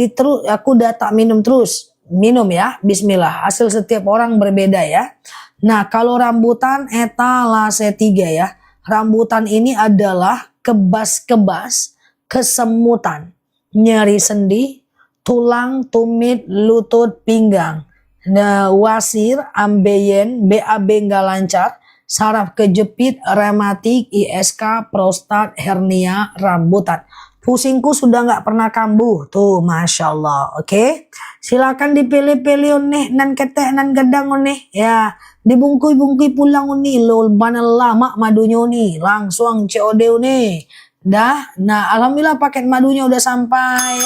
aku udah tak minum terus. Minum ya, bismillah. Hasil setiap orang berbeda ya. Nah, kalau rambutan etalase 3 ya. Rambutan ini adalah kebas-kebas, kesemutan, nyeri sendi, tulang, tumit, lutut, pinggang. Nah, wasir, ambeien, BAB nggak lancar, saraf kejepit, rematik, ISK, prostat, hernia, rambutan. Pusingku sudah nggak pernah kambuh. Tuh, Masya Allah. Oke. Silakan dipilih-pilih nih. Nan ketek, nan gedang nih. Ya. Dibungkui-bungkui pulang nih. Lol, banal lama madunya nih. Langsung COD nih. Dah. Nah, alhamdulillah paket madunya udah sampai.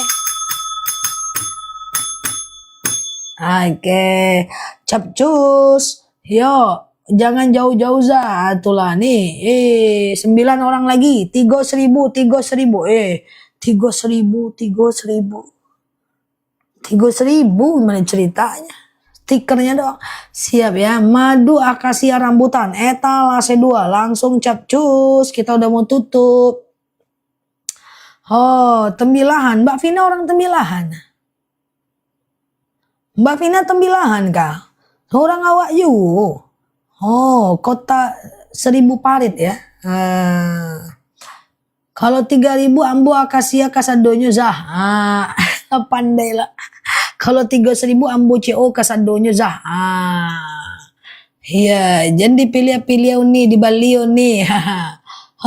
Oke. Capcus. Yo. Jangan jauh-jauh za, itulah nih. 9 orang lagi, 3.000, 3.000. 3.000, 3.000. 3.000 gimana ceritanya? Stikernya doang. Siap ya. Madu akasia rambutan, etalase 2. Langsung capcus. Kita udah mau tutup. Oh, Tembilahan. Mbak Vina orang Tembilahan. Mbak Vina Tembilahan kah? Orang awak you. Oh, kota 1.000 parit ya. Kalau 3.000 ambo akasia kasadonyo zah. Pandai lah. Kalau 3.000 ambo CO kasadonyo zah. Iya, jadi dipilih-pilih nih di Bali nih.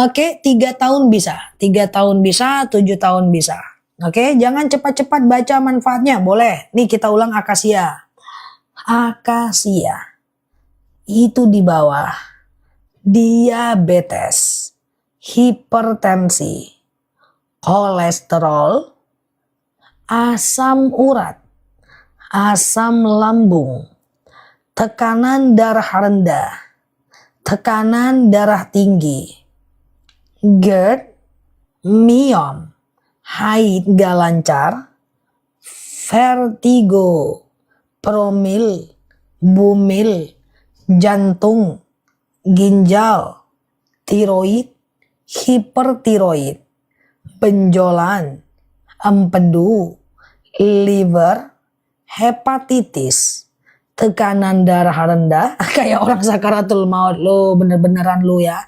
Oke, 3 tahun bisa. 3 tahun bisa, 7 tahun bisa. Oke, jangan cepat-cepat baca manfaatnya. Boleh. Nih kita ulang akasia. Akasia. Itu di bawah diabetes, hipertensi, kolesterol, asam urat, asam lambung, tekanan darah rendah, tekanan darah tinggi, GERD, miom, haid gak lancar, vertigo, promil, bumil, jantung, ginjal, tiroid, hipertiroid, benjolan, empedu, liver, hepatitis, tekanan darah rendah, kayak orang sakaratul maut lo, bener-beneran lo ya.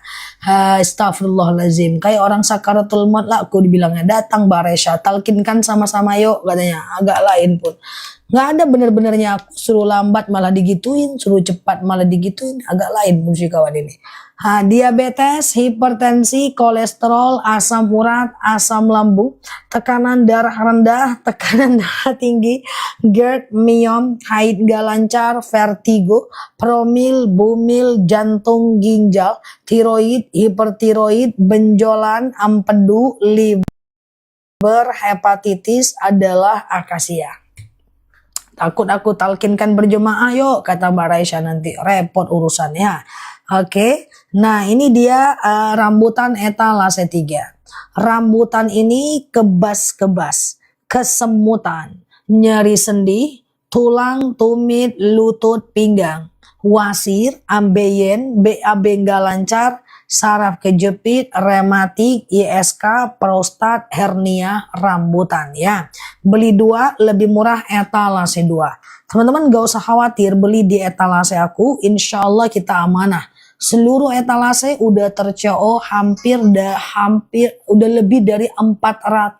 Astagfirullahaladzim, kayak orang sakaratul maut lah aku dibilangnya. Datang Baresha, talkinkan sama-sama yuk katanya, agak lain pun. Nggak ada bener-benernya, aku suruh lambat malah digituin, suruh cepat malah digituin, agak lain musik kawan ini. Diabetes, hipertensi, kolesterol, asam urat, asam lambung, tekanan darah rendah, tekanan darah tinggi, GERD, miom, haid gak lancar, vertigo, promil, bumil, jantung, ginjal, tiroid, hipertiroid, benjolan, empedu, liver, hepatitis adalah akasia. Takut aku talkinkan berjemaah yuk, kata Mbak Raisya, nanti repot urusannya. Oke, nah ini dia rambutan etalase 3. Rambutan ini kebas-kebas, kesemutan, nyeri sendi, tulang, tumit, lutut, pinggang, wasir, ambeien, BAB nggak lancar, saraf kejepit, rematik, ISK, prostat, hernia, rambutan ya. Beli 2 lebih murah etalase 2. Teman-teman gak usah khawatir beli di etalase aku, insya Allah kita amanah. Seluruh etalase udah terco hampir udah lebih dari 450.000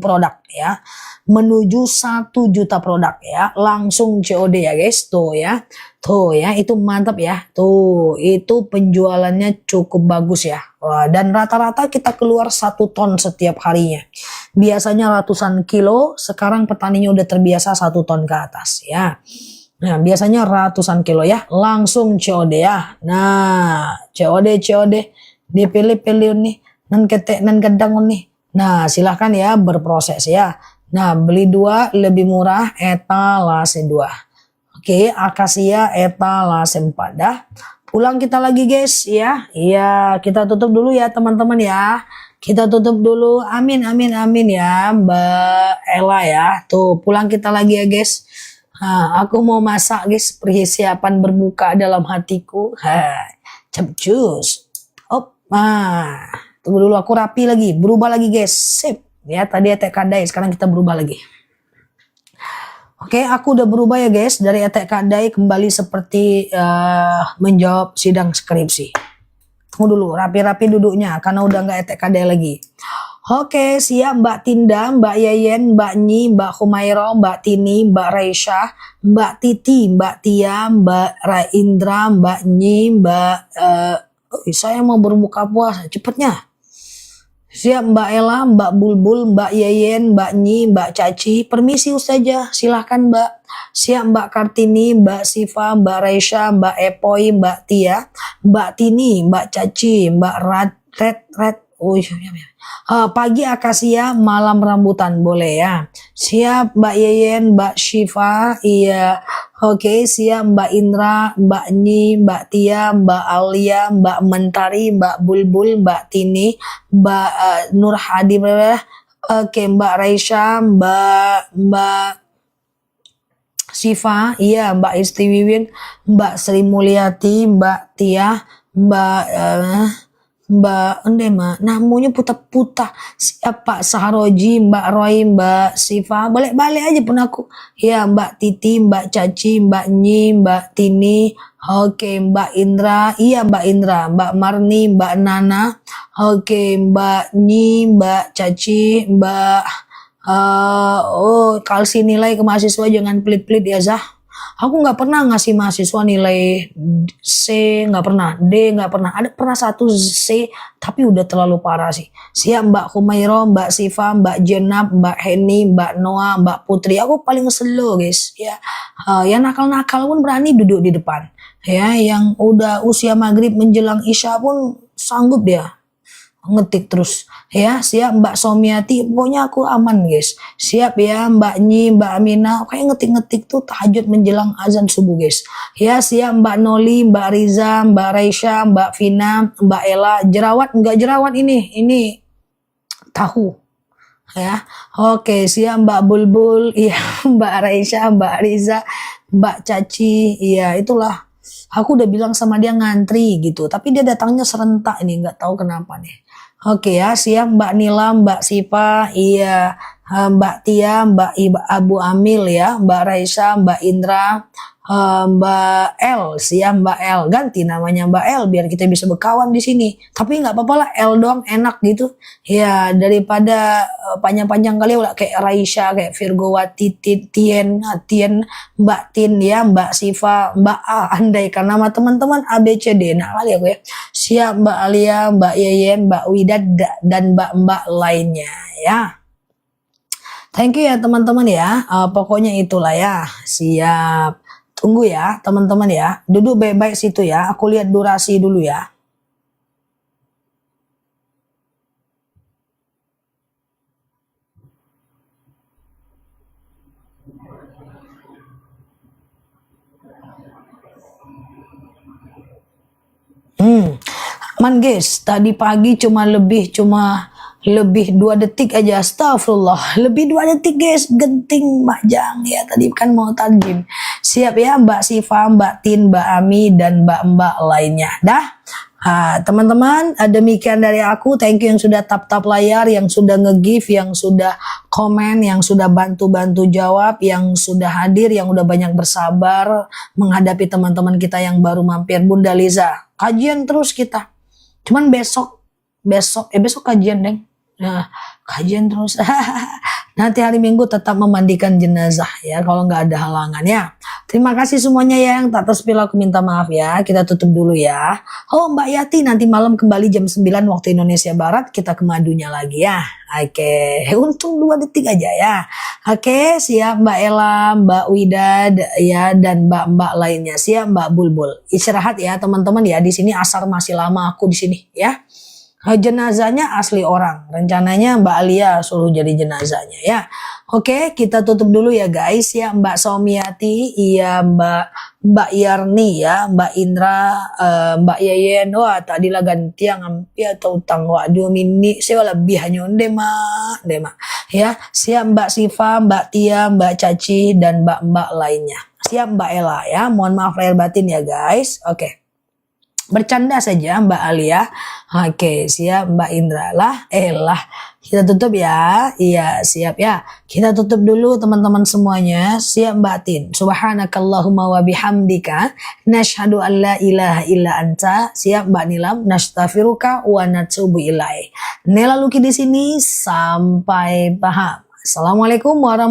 produk ya, menuju 1 juta produk ya, langsung COD ya guys. Tuh ya, itu mantap ya. Tuh, itu penjualannya cukup bagus ya. Wah, dan rata-rata kita keluar 1 ton setiap harinya. Biasanya ratusan kilo, sekarang petaninya udah terbiasa 1 ton ke atas ya. Nah, biasanya ratusan kilo ya, langsung COD ya. Nah, COD, dipilih-pilih nih, nan ketek, nan gedang nih. Nah, silahkan ya berproses ya. Nah, beli 2 lebih murah etalase 2. Oke, akasia etalase 4 dah. Pulang kita lagi guys ya. Iya, kita tutup dulu ya teman-teman ya. Kita tutup dulu. Amin ya Mbak Ella ya. Tuh, pulang kita lagi ya guys. Aku mau masak guys, persiapan berbuka dalam hatiku. Capcus. Tunggu dulu aku rapi lagi, berubah lagi guys. Sip. Ya, tadi etek kadai, sekarang kita berubah lagi. Oke, aku udah berubah ya guys, dari etek kadai kembali seperti menjawab sidang skripsi. Tunggu dulu, rapi-rapi duduknya karena udah nggak etek kadai lagi. Oke, siap Mbak Tinda, Mbak Yeyen, Mbak Nyi, Mbak Humairo, Mbak Tini, Mbak Raisya, Mbak Titi, Mbak Tia, Mbak Raindra, Mbak Nyi, Mbak saya mau berbuka puasa, cepetnya. Siap Mbak Ella, Mbak Bulbul, Mbak Yeyen, Mbak Nyi, Mbak Caci. Permisi Ustazah, silahkan Mbak. Siap Mbak Kartini, Mbak Siva, Mbak Raisya, Mbak Epoy, Mbak Tia, Mbak Tini, Mbak Caci, Mbak Red. Pagi akasia, malam rambutan, boleh ya. Siap Mbak Yeyen, Mbak Syifa, iya. Oke, siap Mbak Indra, Mbak Nyi, Mbak Tia, Mbak Alia, Mbak Mentari, Mbak Bulbul, Mbak Tini, Mbak Nur Hadi, oke Mbak Raisya, Mbak Syifa, iya Mbak Isti Wiwin, Mbak Sri Mulyati, Mbak Tia, Mbak Endema, namanya putar-putar. Siapa Saharoji, Mbak Roy, Mbak Siva, balik-balik aja pun aku. Ya Mbak Titi, Mbak Caci, Mbak Nyi, Mbak Tini, oke Mbak Indra, iya Mbak Indra, Mbak Marni, Mbak Nana, oke Mbak Nyi, Mbak Caci, Mbak kalsi nilai ke mahasiswa jangan pelit-pelit ya Zah. Aku nggak pernah ngasih mahasiswa nilai C, nggak pernah, D nggak pernah. Ada pernah 1 C, tapi udah terlalu parah sih. Siap Mbak Humairo, Mbak Siva, Mbak Jenab, Mbak Heni, Mbak Noah, Mbak Putri. Aku paling slow guys. Ya, yang nakal-nakal pun berani duduk di depan. Ya, yang udah usia maghrib menjelang isya pun sanggup dia ngetik terus. Ya, siap Mbak Somiati, pokoknya aku aman guys. Siap ya Mbak Nyi, Mbak Amina, kayak ngetik-ngetik tuh tahajud menjelang azan subuh guys. Ya, siap Mbak Noli, Mbak Riza, Mbak Raisya, Mbak Vina, Mbak Ella. Jerawat enggak jerawat ini tahu. Ya, oke siap Mbak Bulbul, iya Mbak Raisya, Mbak Riza, Mbak Caci, iya itulah. Aku udah bilang sama dia ngantri gitu, tapi dia datangnya serentak ini, nggak tahu kenapa nih. Oke ya, siap Mbak Nila, Mbak Sipa, iya, Mbak Tia, Mbak Abu Amil ya, Mbak Raisa, Mbak Indra, Mbak L, siap Mbak L, ganti namanya Mbak L biar kita bisa berkawan di sini. Tapi nggak apa-apa lah, L doang enak gitu. Ya daripada panjang-panjang kali udah kayak Raisya, kayak Virgowati, Tien, Mbak Tin ya, Mbak Siva, Mbak A, andaikan nama teman-teman A B C D, nah kali aku ya. Siap Mbak Alia, Mbak Yeyen, Mbak Widad dan Mbak lainnya ya. Thank you ya teman-teman ya. Pokoknya itulah ya. Siap. Tunggu ya teman-teman ya. Duduk baik-baik situ ya. Aku lihat durasi dulu ya. Aman guys, tadi pagi cuma lebih 2 detik aja, astagfirullah, lebih 2 detik guys, genting majang ya, tadi kan mau tajim. Siap ya Mbak Siva, Mbak Tin, Mbak Ami, dan Mbak lainnya. Dah, teman-teman, demikian dari aku. Thank you yang sudah tap-tap layar, yang sudah nge-give, yang sudah komen, yang sudah bantu-bantu jawab, yang sudah hadir, yang udah banyak bersabar menghadapi teman-teman kita yang baru mampir. Bunda Liza, kajian terus kita. Cuman besok kajian deng. Nah, kajian terus. Nanti hari Minggu tetap memandikan jenazah ya kalau nggak ada halangan ya. Terima kasih semuanya ya, yang tak terspill aku minta maaf ya. Kita tutup dulu ya. Oh Mbak Yati, nanti malam kembali jam 9 waktu Indonesia Barat kita ke madunya lagi ya. Oke, untung 2 detik aja ya. Oke, siap Mbak Ella, Mbak Widad ya, dan Mbak lainnya. Siap Mbak Bulbul. Istirahat ya teman-teman ya. Di sini asar masih lama aku di sini ya. Jenazahnya asli orang. Rencananya Mbak Alia suruh jadi jenazahnya ya. Oke, kita tutup dulu ya guys ya. Mbak Somiati, iya Mbak Yarni ya, Mbak Indra, Mbak Yeyen. Wah, tadi lah ganti yang ngampi atau utang wa 2 mini. Saya lebih hanya dema. Ya, siap Mbak Siva, Mbak Tia, Mbak Caci, dan Mbak lainnya. Siap Mbak Ella ya. Mohon maaf lahir batin ya guys. Oke. bercanda saja Mbak Alia. Oke, siap Mbak Indra lah. Kita tutup ya. Iya, siap ya. Kita tutup dulu teman-teman semuanya. Siap Mbak Tin. Subhanakallahumma wa bihamdika nashhadu an la ilaha illa anta. Siap Mbak Nilam. Nastaghfiruka wa natubu ilaih. Nela Luki di sini, sampai paham. Assalamualaikum warahmatullahi